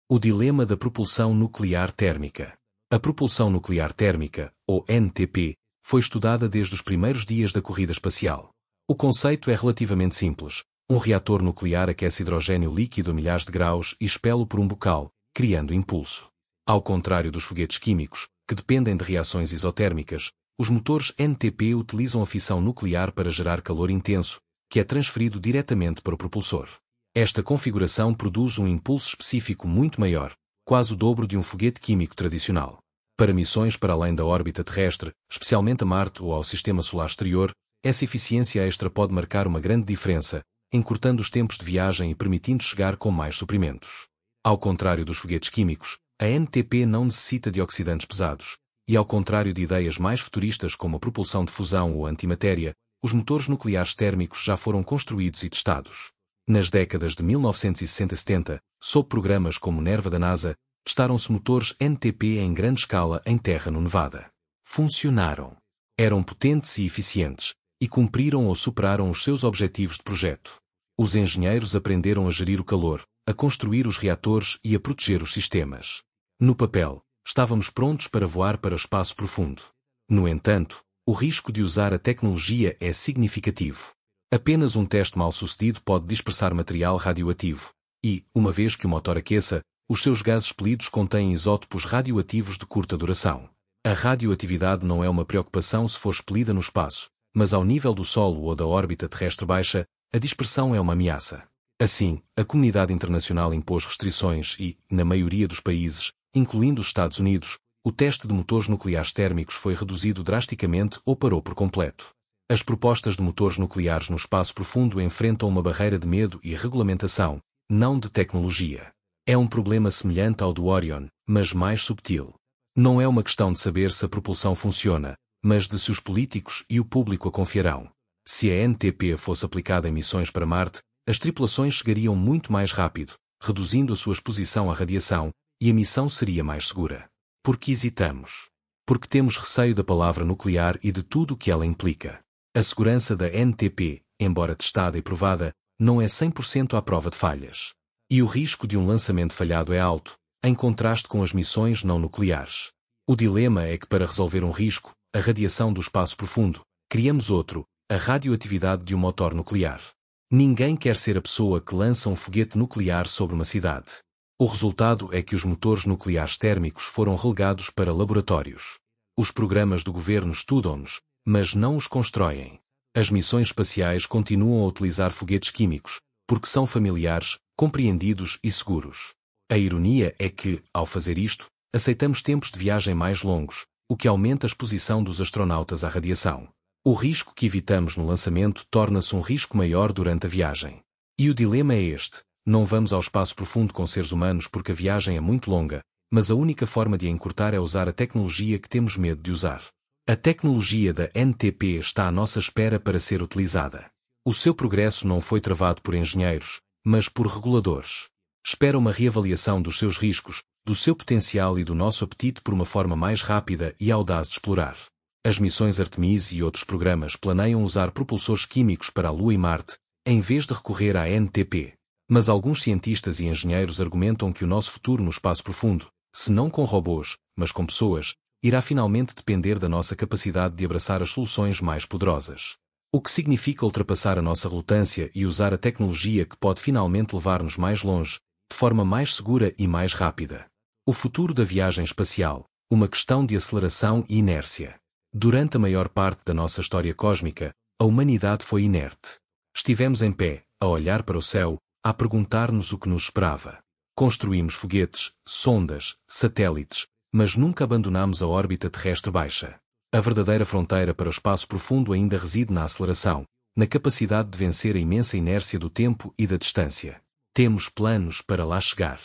O dilema da propulsão nuclear térmica. A propulsão nuclear térmica, ou NTP, foi estudada desde os primeiros dias da corrida espacial. O conceito é relativamente simples. Um reator nuclear aquece hidrogênio líquido a milhares de graus e expele-o por um bocal, criando impulso. Ao contrário dos foguetes químicos, que dependem de reações isotérmicas, os motores NTP utilizam a fissão nuclear para gerar calor intenso, que é transferido diretamente para o propulsor. Esta configuração produz um impulso específico muito maior, quase o dobro de um foguete químico tradicional. Para missões para além da órbita terrestre, especialmente a Marte ou ao Sistema Solar Exterior, essa eficiência extra pode marcar uma grande diferença, encurtando os tempos de viagem e permitindo chegar com mais suprimentos. Ao contrário dos foguetes químicos, a NTP não necessita de oxidantes pesados, e ao contrário de ideias mais futuristas como a propulsão de fusão ou antimatéria, os motores nucleares térmicos já foram construídos e testados. Nas décadas de 1960 e 70, sob programas como NERVA da NASA, testaram-se motores NTP em grande escala em terra no Nevada. Funcionaram. Eram potentes e eficientes, e cumpriram ou superaram os seus objetivos de projeto. Os engenheiros aprenderam a gerir o calor, a construir os reatores e a proteger os sistemas. No papel, estávamos prontos para voar para o espaço profundo. No entanto, o risco de usar a tecnologia é significativo. Apenas um teste mal-sucedido pode dispersar material radioativo, e, uma vez que o motor aqueça, os seus gases expelidos contêm isótopos radioativos de curta duração. A radioatividade não é uma preocupação se for expelida no espaço, mas ao nível do solo ou da órbita terrestre baixa, a dispersão é uma ameaça. Assim, a comunidade internacional impôs restrições e, na maioria dos países, incluindo os Estados Unidos, o teste de motores nucleares térmicos foi reduzido drasticamente ou parou por completo. As propostas de motores nucleares no espaço profundo enfrentam uma barreira de medo e regulamentação, não de tecnologia. É um problema semelhante ao do Orion, mas mais subtil. Não é uma questão de saber se a propulsão funciona, mas de se os políticos e o público a confiarão. Se a NTP fosse aplicada em missões para Marte, as tripulações chegariam muito mais rápido, reduzindo a sua exposição à radiação, e a missão seria mais segura. Por que hesitamos? Porque temos receio da palavra nuclear e de tudo o que ela implica. A segurança da NTP, embora testada e provada, não é 100% à prova de falhas. E o risco de um lançamento falhado é alto, em contraste com as missões não nucleares. O dilema é que para resolver um risco, a radiação do espaço profundo, criamos outro, a radioatividade de um motor nuclear. Ninguém quer ser a pessoa que lança um foguete nuclear sobre uma cidade. O resultado é que os motores nucleares térmicos foram relegados para laboratórios. Os programas do governo estudam-nos, mas não os constroem. As missões espaciais continuam a utilizar foguetes químicos, porque são familiares, compreendidos e seguros. A ironia é que, ao fazer isto, aceitamos tempos de viagem mais longos, o que aumenta a exposição dos astronautas à radiação. O risco que evitamos no lançamento torna-se um risco maior durante a viagem. E o dilema é este: não vamos ao espaço profundo com seres humanos porque a viagem é muito longa, mas a única forma de a encurtar é usar a tecnologia que temos medo de usar. A tecnologia da NTP está à nossa espera para ser utilizada. O seu progresso não foi travado por engenheiros, mas por reguladores. Espera uma reavaliação dos seus riscos, do seu potencial e do nosso apetite por uma forma mais rápida e audaz de explorar. As missões Artemis e outros programas planeiam usar propulsores químicos para a Lua e Marte, em vez de recorrer à NTP. Mas alguns cientistas e engenheiros argumentam que o nosso futuro no espaço profundo, se não com robôs, mas com pessoas, irá finalmente depender da nossa capacidade de abraçar as soluções mais poderosas. O que significa ultrapassar a nossa relutância e usar a tecnologia que pode finalmente levar-nos mais longe, de forma mais segura e mais rápida. O futuro da viagem espacial, uma questão de aceleração e inércia. Durante a maior parte da nossa história cósmica, a humanidade foi inerte. Estivemos em pé, a olhar para o céu, a perguntar-nos o que nos esperava. Construímos foguetes, sondas, satélites, mas nunca abandonamos a órbita terrestre baixa. A verdadeira fronteira para o espaço profundo ainda reside na aceleração, na capacidade de vencer a imensa inércia do tempo e da distância. Temos planos para lá chegar.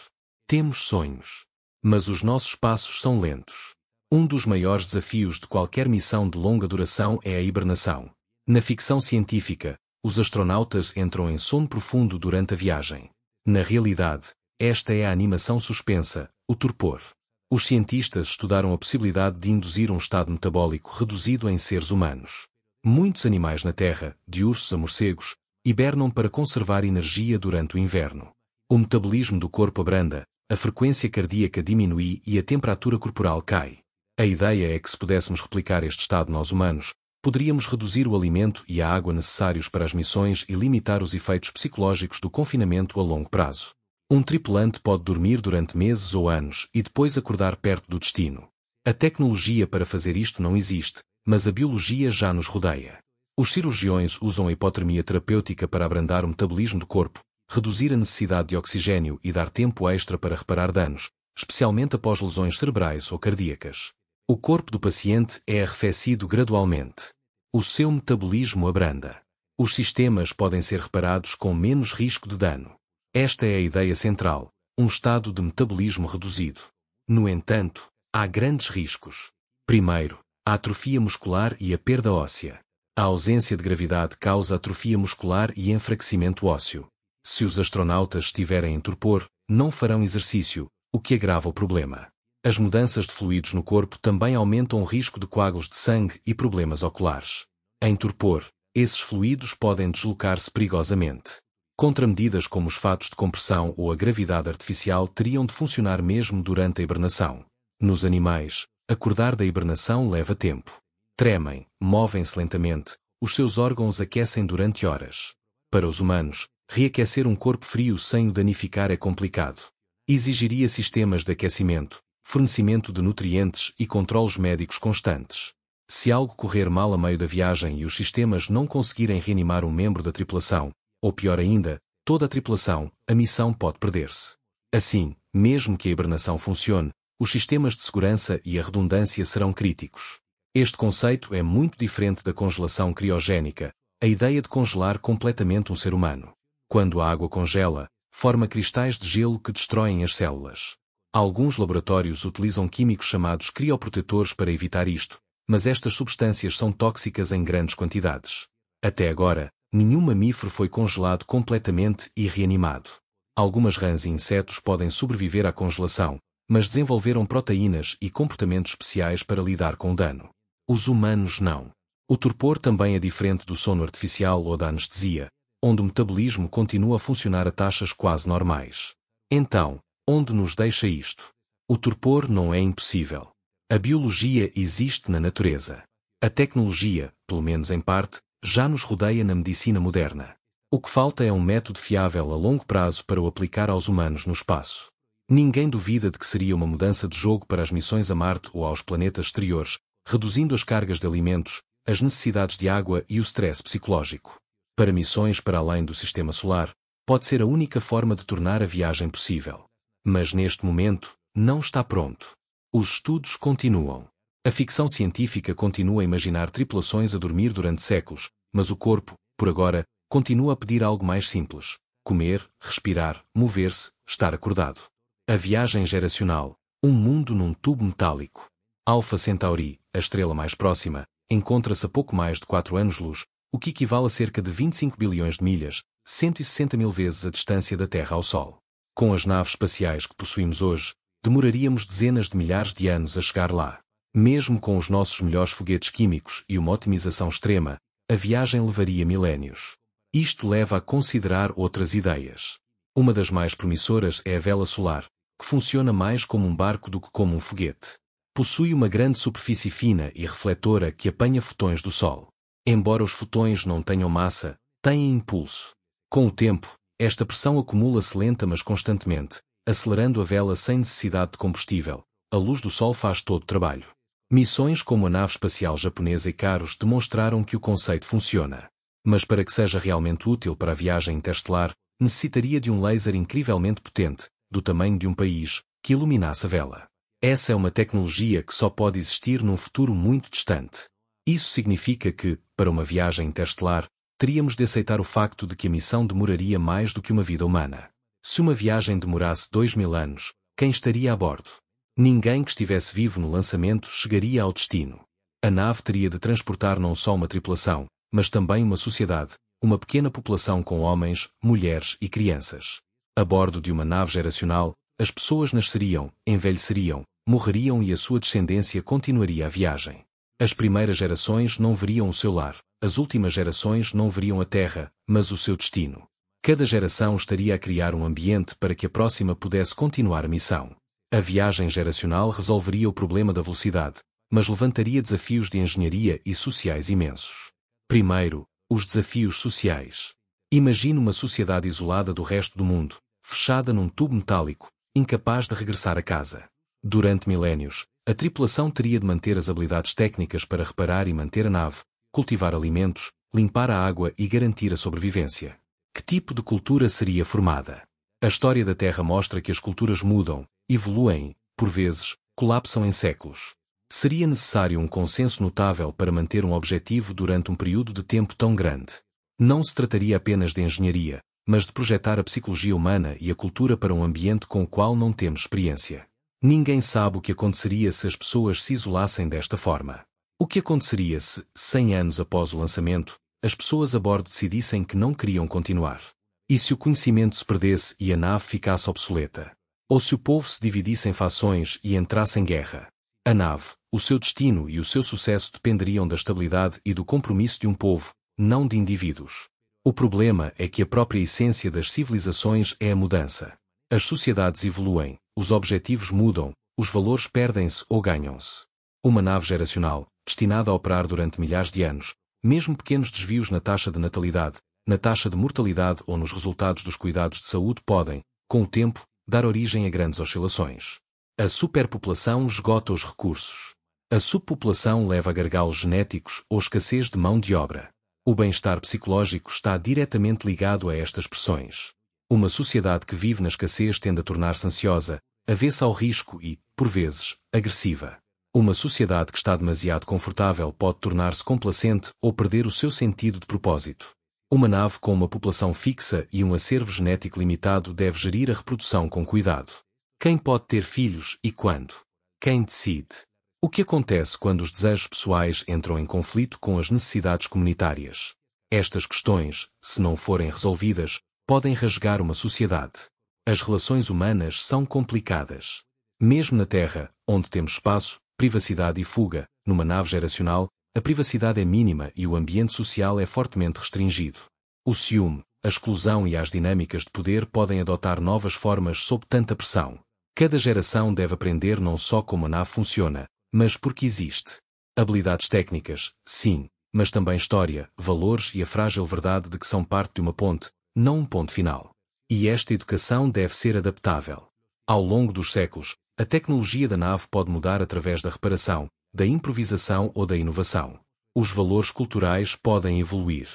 Temos sonhos. Mas os nossos passos são lentos. Um dos maiores desafios de qualquer missão de longa duração é a hibernação. Na ficção científica, os astronautas entram em sono profundo durante a viagem. Na realidade, esta é a animação suspensa, o torpor. Os cientistas estudaram a possibilidade de induzir um estado metabólico reduzido em seres humanos. Muitos animais na Terra, de ursos a morcegos, hibernam para conservar energia durante o inverno. O metabolismo do corpo abranda, a frequência cardíaca diminui e a temperatura corporal cai. A ideia é que se pudéssemos replicar este estado nós humanos, poderíamos reduzir o alimento e a água necessários para as missões e limitar os efeitos psicológicos do confinamento a longo prazo. Um tripulante pode dormir durante meses ou anos e depois acordar perto do destino. A tecnologia para fazer isto não existe, mas a biologia já nos rodeia. Os cirurgiões usam a hipotermia terapêutica para abrandar o metabolismo do corpo, reduzir a necessidade de oxigênio e dar tempo extra para reparar danos, especialmente após lesões cerebrais ou cardíacas. O corpo do paciente é arrefecido gradualmente. O seu metabolismo abranda. Os sistemas podem ser reparados com menos risco de dano. Esta é a ideia central, um estado de metabolismo reduzido. No entanto, há grandes riscos. Primeiro, a atrofia muscular e a perda óssea. A ausência de gravidade causa atrofia muscular e enfraquecimento ósseo. Se os astronautas estiverem em torpor, não farão exercício, o que agrava o problema. As mudanças de fluidos no corpo também aumentam o risco de coágulos de sangue e problemas oculares. Em torpor, esses fluidos podem deslocar-se perigosamente. Contramedidas como os fatos de compressão ou a gravidade artificial teriam de funcionar mesmo durante a hibernação. Nos animais, acordar da hibernação leva tempo. Tremem, movem-se lentamente, os seus órgãos aquecem durante horas. Para os humanos, reaquecer um corpo frio sem o danificar é complicado. Exigiria sistemas de aquecimento, fornecimento de nutrientes e controlos médicos constantes. Se algo correr mal a meio da viagem e os sistemas não conseguirem reanimar um membro da tripulação, ou pior ainda, toda a tripulação, a missão pode perder-se. Assim, mesmo que a hibernação funcione, os sistemas de segurança e a redundância serão críticos. Este conceito é muito diferente da congelação criogénica, a ideia de congelar completamente um ser humano. Quando a água congela, forma cristais de gelo que destroem as células. Alguns laboratórios utilizam químicos chamados crioprotetores para evitar isto, mas estas substâncias são tóxicas em grandes quantidades. Até agora, nenhum mamífero foi congelado completamente e reanimado. Algumas rãs e insetos podem sobreviver à congelação, mas desenvolveram proteínas e comportamentos especiais para lidar com o dano. Os humanos não. O torpor também é diferente do sono artificial ou da anestesia, onde o metabolismo continua a funcionar a taxas quase normais. Então, onde nos deixa isto? O torpor não é impossível. A biologia existe na natureza. A tecnologia, pelo menos em parte, já nos rodeia na medicina moderna. O que falta é um método fiável a longo prazo para o aplicar aos humanos no espaço. Ninguém duvida de que seria uma mudança de jogo para as missões a Marte ou aos planetas exteriores, reduzindo as cargas de alimentos, as necessidades de água e o stress psicológico. Para missões para além do Sistema Solar, pode ser a única forma de tornar a viagem possível. Mas neste momento, não está pronto. Os estudos continuam. A ficção científica continua a imaginar tripulações a dormir durante séculos, mas o corpo, por agora, continua a pedir algo mais simples: comer, respirar, mover-se, estar acordado. A viagem geracional, um mundo num tubo metálico. Alpha Centauri, a estrela mais próxima, encontra-se a pouco mais de 4 anos-luz, o que equivale a cerca de 25 bilhões de milhas, 160 mil vezes a distância da Terra ao Sol. Com as naves espaciais que possuímos hoje, demoraríamos dezenas de milhares de anos a chegar lá. Mesmo com os nossos melhores foguetes químicos e uma otimização extrema, a viagem levaria milénios. Isto leva a considerar outras ideias. Uma das mais promissoras é a vela solar, que funciona mais como um barco do que como um foguete. Possui uma grande superfície fina e refletora que apanha fotões do Sol. Embora os fotões não tenham massa, têm impulso. Com o tempo, esta pressão acumula-se lenta mas constantemente, acelerando a vela sem necessidade de combustível. A luz do Sol faz todo o trabalho. Missões como a nave espacial japonesa Icarus demonstraram que o conceito funciona. Mas para que seja realmente útil para a viagem interestelar, necessitaria de um laser incrivelmente potente, do tamanho de um país, que iluminasse a vela. Essa é uma tecnologia que só pode existir num futuro muito distante. Isso significa que, para uma viagem interestelar, teríamos de aceitar o facto de que a missão demoraria mais do que uma vida humana. Se uma viagem demorasse 2000 anos, quem estaria a bordo? Ninguém que estivesse vivo no lançamento chegaria ao destino. A nave teria de transportar não só uma tripulação, mas também uma sociedade, uma pequena população com homens, mulheres e crianças. A bordo de uma nave geracional, as pessoas nasceriam, envelheceriam, morreriam e a sua descendência continuaria a viagem. As primeiras gerações não veriam o seu lar, as últimas gerações não veriam a Terra, mas o seu destino. Cada geração estaria a criar um ambiente para que a próxima pudesse continuar a missão. A viagem geracional resolveria o problema da velocidade, mas levantaria desafios de engenharia e sociais imensos. Primeiro, os desafios sociais. Imagine uma sociedade isolada do resto do mundo, fechada num tubo metálico, incapaz de regressar a casa. Durante milénios, a tripulação teria de manter as habilidades técnicas para reparar e manter a nave, cultivar alimentos, limpar a água e garantir a sobrevivência. Que tipo de cultura seria formada? A história da Terra mostra que as culturas mudam, evoluem, por vezes, colapsam em séculos. Seria necessário um consenso notável para manter um objetivo durante um período de tempo tão grande. Não se trataria apenas de engenharia, mas de projetar a psicologia humana e a cultura para um ambiente com o qual não temos experiência. Ninguém sabe o que aconteceria se as pessoas se isolassem desta forma. O que aconteceria se, 100 anos após o lançamento, as pessoas a bordo decidissem que não queriam continuar? E se o conhecimento se perdesse e a nave ficasse obsoleta? Ou se o povo se dividisse em fações e entrasse em guerra? A nave, o seu destino e o seu sucesso dependeriam da estabilidade e do compromisso de um povo, não de indivíduos. O problema é que a própria essência das civilizações é a mudança. As sociedades evoluem, os objetivos mudam, os valores perdem-se ou ganham-se. Uma nave geracional, destinada a operar durante milhares de anos, mesmo pequenos desvios na taxa de natalidade, na taxa de mortalidade ou nos resultados dos cuidados de saúde podem, com o tempo, dar origem a grandes oscilações. A superpopulação esgota os recursos. A subpopulação leva a gargalos genéticos ou escassez de mão de obra. O bem-estar psicológico está diretamente ligado a estas pressões. Uma sociedade que vive na escassez tende a tornar-se ansiosa, avessa ao risco e, por vezes, agressiva. Uma sociedade que está demasiado confortável pode tornar-se complacente ou perder o seu sentido de propósito. Uma nave com uma população fixa e um acervo genético limitado deve gerir a reprodução com cuidado. Quem pode ter filhos e quando? Quem decide? O que acontece quando os desejos pessoais entram em conflito com as necessidades comunitárias? Estas questões, se não forem resolvidas, podem rasgar uma sociedade. As relações humanas são complicadas. Mesmo na Terra, onde temos espaço, privacidade e fuga, numa nave geracional, a privacidade é mínima e o ambiente social é fortemente restringido. O ciúme, a exclusão e as dinâmicas de poder podem adotar novas formas sob tanta pressão. Cada geração deve aprender não só como a nave funciona, mas porque existe. Habilidades técnicas, sim, mas também história, valores e a frágil verdade de que são parte de uma ponte, não um ponto final. E esta educação deve ser adaptável. Ao longo dos séculos, a tecnologia da nave pode mudar através da reparação, da improvisação ou da inovação. Os valores culturais podem evoluir.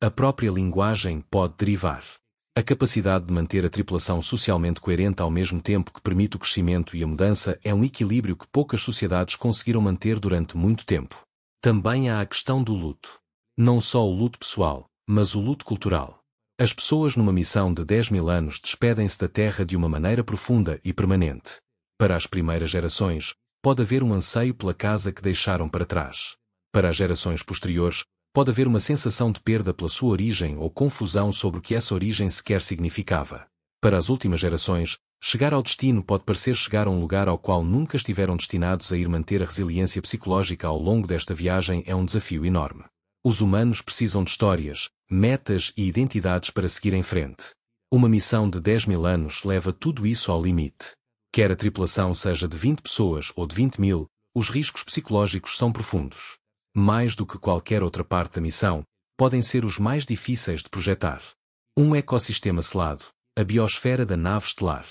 A própria linguagem pode derivar. A capacidade de manter a tripulação socialmente coerente ao mesmo tempo que permite o crescimento e a mudança é um equilíbrio que poucas sociedades conseguiram manter durante muito tempo. Também há a questão do luto. Não só o luto pessoal, mas o luto cultural. As pessoas numa missão de 10.000 anos despedem-se da Terra de uma maneira profunda e permanente. Para as primeiras gerações, pode haver um anseio pela casa que deixaram para trás. Para as gerações posteriores, pode haver uma sensação de perda pela sua origem ou confusão sobre o que essa origem sequer significava. Para as últimas gerações, chegar ao destino pode parecer chegar a um lugar ao qual nunca estiveram destinados a ir. Manter a resiliência psicológica ao longo desta viagem é um desafio enorme. Os humanos precisam de histórias, metas e identidades para seguir em frente. Uma missão de 10.000 anos leva tudo isso ao limite. Quer a tripulação seja de 20 pessoas ou de 20.000, os riscos psicológicos são profundos. Mais do que qualquer outra parte da missão, podem ser os mais difíceis de projetar. Um ecossistema selado, a biosfera da nave estelar.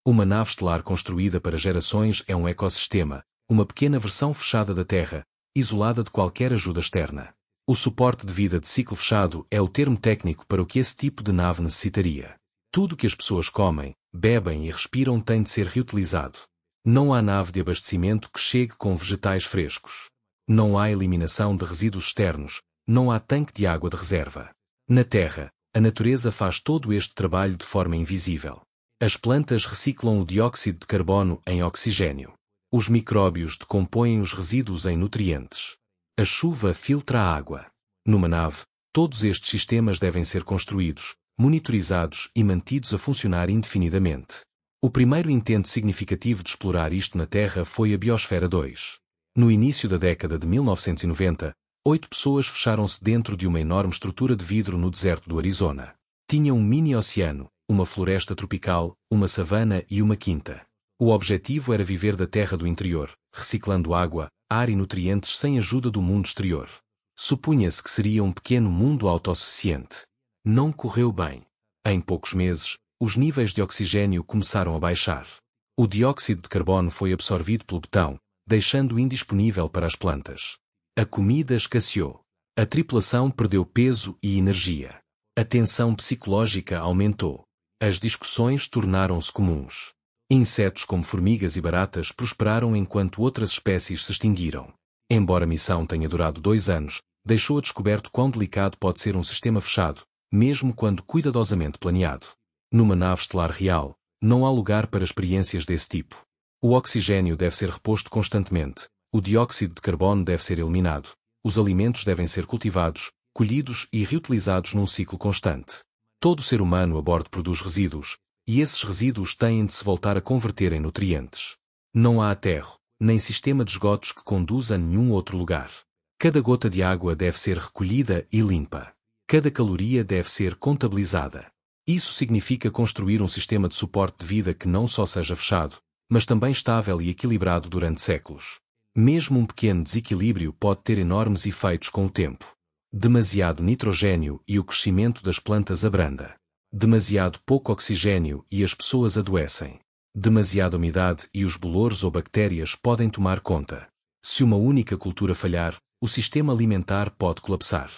Uma nave estelar construída para gerações é um ecossistema, uma pequena versão fechada da Terra, isolada de qualquer ajuda externa. O suporte de vida de ciclo fechado é o termo técnico para o que esse tipo de nave necessitaria. Tudo o que as pessoas comem, bebem e respiram tem de ser reutilizado. Não há nave de abastecimento que chegue com vegetais frescos. Não há eliminação de resíduos externos, não há tanque de água de reserva. Na Terra, a natureza faz todo este trabalho de forma invisível. As plantas reciclam o dióxido de carbono em oxigênio. Os micróbios decompõem os resíduos em nutrientes. A chuva filtra a água. Numa nave, todos estes sistemas devem ser construídos, monitorizados e mantidos a funcionar indefinidamente. O primeiro intento significativo de explorar isto na Terra foi a Biosfera 2. No início da década de 1990, 8 pessoas fecharam-se dentro de uma enorme estrutura de vidro no deserto do Arizona. Tinha um mini-oceano, uma floresta tropical, uma savana e uma quinta. O objetivo era viver da terra do interior, reciclando água, ar e nutrientes sem ajuda do mundo exterior. Supunha-se que seria um pequeno mundo autossuficiente. Não correu bem. Em poucos meses, os níveis de oxigênio começaram a baixar. O dióxido de carbono foi absorvido pelo betão, deixando-o indisponível para as plantas. A comida escasseou. A tripulação perdeu peso e energia. A tensão psicológica aumentou. As discussões tornaram-se comuns. Insetos como formigas e baratas prosperaram enquanto outras espécies se extinguiram. Embora a missão tenha durado 2 anos, deixou a descoberto quão delicado pode ser um sistema fechado, mesmo quando cuidadosamente planeado. Numa nave estelar real, não há lugar para experiências desse tipo. O oxigênio deve ser reposto constantemente, o dióxido de carbono deve ser eliminado, os alimentos devem ser cultivados, colhidos e reutilizados num ciclo constante. Todo ser humano a bordo produz resíduos, e esses resíduos têm de se voltar a converter em nutrientes. Não há aterro, nem sistema de esgotos que conduza a nenhum outro lugar. Cada gota de água deve ser recolhida e limpa. Cada caloria deve ser contabilizada. Isso significa construir um sistema de suporte de vida que não só seja fechado, mas também estável e equilibrado durante séculos. Mesmo um pequeno desequilíbrio pode ter enormes efeitos com o tempo. Demasiado nitrogênio e o crescimento das plantas abranda. Demasiado pouco oxigênio e as pessoas adoecem. Demasiada umidade e os bolores ou bactérias podem tomar conta. Se uma única cultura falhar, o sistema alimentar pode colapsar.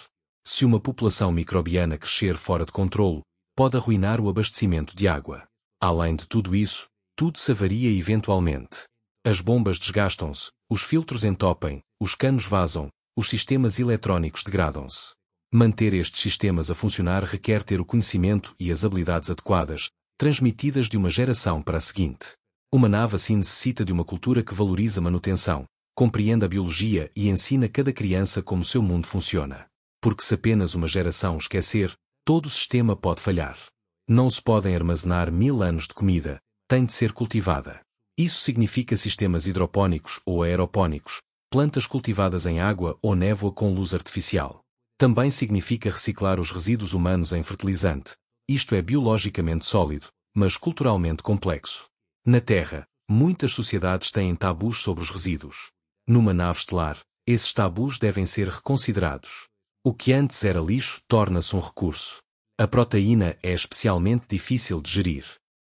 Se uma população microbiana crescer fora de controlo, pode arruinar o abastecimento de água. Além de tudo isso, tudo se avaria eventualmente. As bombas desgastam-se, os filtros entopem, os canos vazam, os sistemas eletrónicos degradam-se. Manter estes sistemas a funcionar requer ter o conhecimento e as habilidades adequadas, transmitidas de uma geração para a seguinte. Uma nave assim necessita de uma cultura que valoriza a manutenção, compreende a biologia e ensina cada criança como seu mundo funciona. Porque se apenas uma geração esquecer, todo o sistema pode falhar. Não se podem armazenar 1000 anos de comida, tem de ser cultivada. Isso significa sistemas hidropónicos ou aeropónicos, plantas cultivadas em água ou névoa com luz artificial. Também significa reciclar os resíduos humanos em fertilizante. Isto é biologicamente sólido, mas culturalmente complexo. Na Terra, muitas sociedades têm tabus sobre os resíduos. Numa nave estelar, esses tabus devem ser reconsiderados. O que antes era lixo torna-se um recurso. A proteína é especialmente difícil de gerir.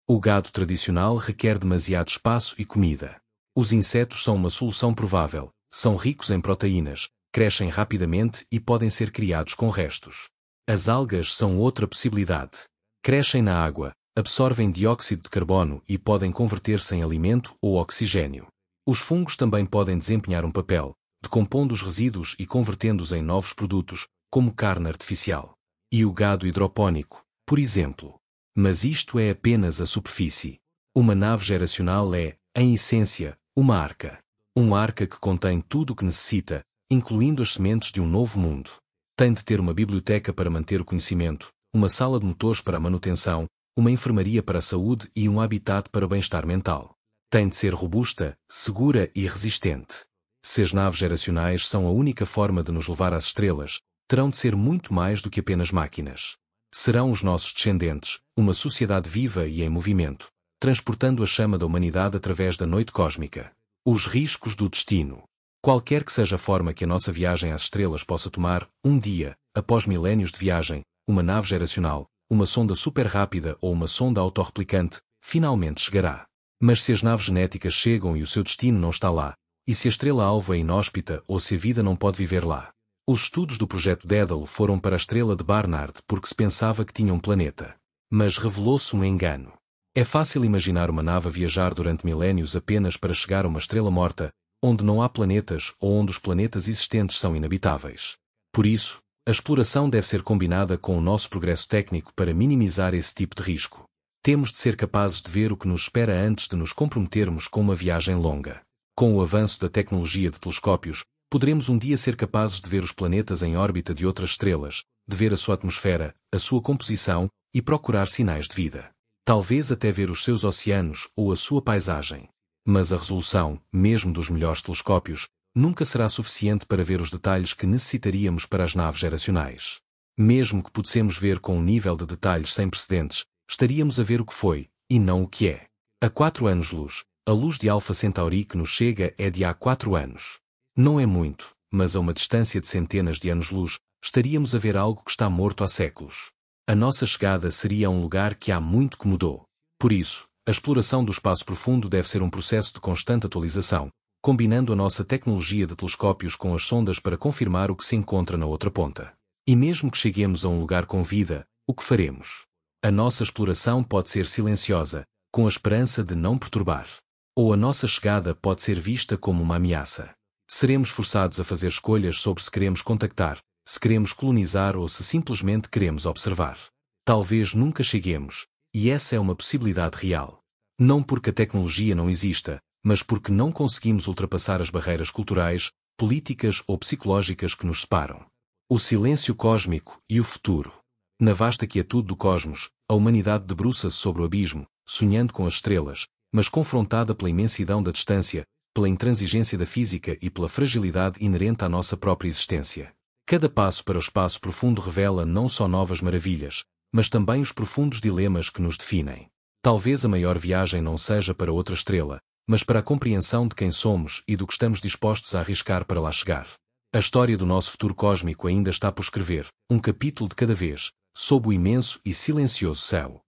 O gado tradicional requer demasiado espaço e comida. Os insetos são uma solução provável, são ricos em proteínas, crescem rapidamente e podem ser criados com restos. As algas são outra possibilidade. Crescem na água, absorvem dióxido de carbono e podem converter-se em alimento ou oxigênio. Os fungos também podem desempenhar um papel, decompondo os resíduos e convertendo-os em novos produtos, como carne artificial. E o gado hidropónico, por exemplo. Mas isto é apenas a superfície. Uma nave geracional é, em essência, uma arca. Um arca que contém tudo o que necessita, incluindo as sementes de um novo mundo. Tem de ter uma biblioteca para manter o conhecimento, uma sala de motores para a manutenção, uma enfermaria para a saúde e um habitat para o bem-estar mental. Tem de ser robusta, segura e resistente. Se as naves geracionais são a única forma de nos levar às estrelas, terão de ser muito mais do que apenas máquinas. Serão os nossos descendentes, uma sociedade viva e em movimento, transportando a chama da humanidade através da noite cósmica. Os riscos do destino. Qualquer que seja a forma que a nossa viagem às estrelas possa tomar, um dia, após milénios de viagem, uma nave geracional, uma sonda super rápida ou uma sonda autorreplicante, finalmente chegará. Mas se as naves genéticas chegam e o seu destino não está lá, e se a estrela-alvo é inóspita ou se a vida não pode viver lá? Os estudos do projeto Dédalo foram para a estrela de Barnard porque se pensava que tinha um planeta. Mas revelou-se um engano. É fácil imaginar uma nave a viajar durante milénios apenas para chegar a uma estrela morta, onde não há planetas ou onde os planetas existentes são inabitáveis. Por isso, a exploração deve ser combinada com o nosso progresso técnico para minimizar esse tipo de risco. Temos de ser capazes de ver o que nos espera antes de nos comprometermos com uma viagem longa. Com o avanço da tecnologia de telescópios, poderemos um dia ser capazes de ver os planetas em órbita de outras estrelas, de ver a sua atmosfera, a sua composição e procurar sinais de vida. Talvez até ver os seus oceanos ou a sua paisagem. Mas a resolução, mesmo dos melhores telescópios, nunca será suficiente para ver os detalhes que necessitaríamos para as naves geracionais. Mesmo que pudéssemos ver com um nível de detalhes sem precedentes, estaríamos a ver o que foi, e não o que é. A 4 anos-luz, a luz de Alfa Centauri que nos chega é de há 4 anos. Não é muito, mas a uma distância de centenas de anos-luz, estaríamos a ver algo que está morto há séculos. A nossa chegada seria a um lugar que há muito que mudou. Por isso, a exploração do espaço profundo deve ser um processo de constante atualização, combinando a nossa tecnologia de telescópios com as sondas para confirmar o que se encontra na outra ponta. E mesmo que cheguemos a um lugar com vida, o que faremos? A nossa exploração pode ser silenciosa, com a esperança de não perturbar. Ou a nossa chegada pode ser vista como uma ameaça. Seremos forçados a fazer escolhas sobre se queremos contactar, se queremos colonizar ou se simplesmente queremos observar. Talvez nunca cheguemos, e essa é uma possibilidade real. Não porque a tecnologia não exista, mas porque não conseguimos ultrapassar as barreiras culturais, políticas ou psicológicas que nos separam. O silêncio cósmico e o futuro. Na vasta quietude do cosmos, a humanidade debruça-se sobre o abismo, sonhando com as estrelas, mas confrontada pela imensidão da distância, pela intransigência da física e pela fragilidade inerente à nossa própria existência. Cada passo para o espaço profundo revela não só novas maravilhas, mas também os profundos dilemas que nos definem. Talvez a maior viagem não seja para outra estrela, mas para a compreensão de quem somos e do que estamos dispostos a arriscar para lá chegar. A história do nosso futuro cósmico ainda está por escrever, um capítulo de cada vez, sob o imenso e silencioso céu.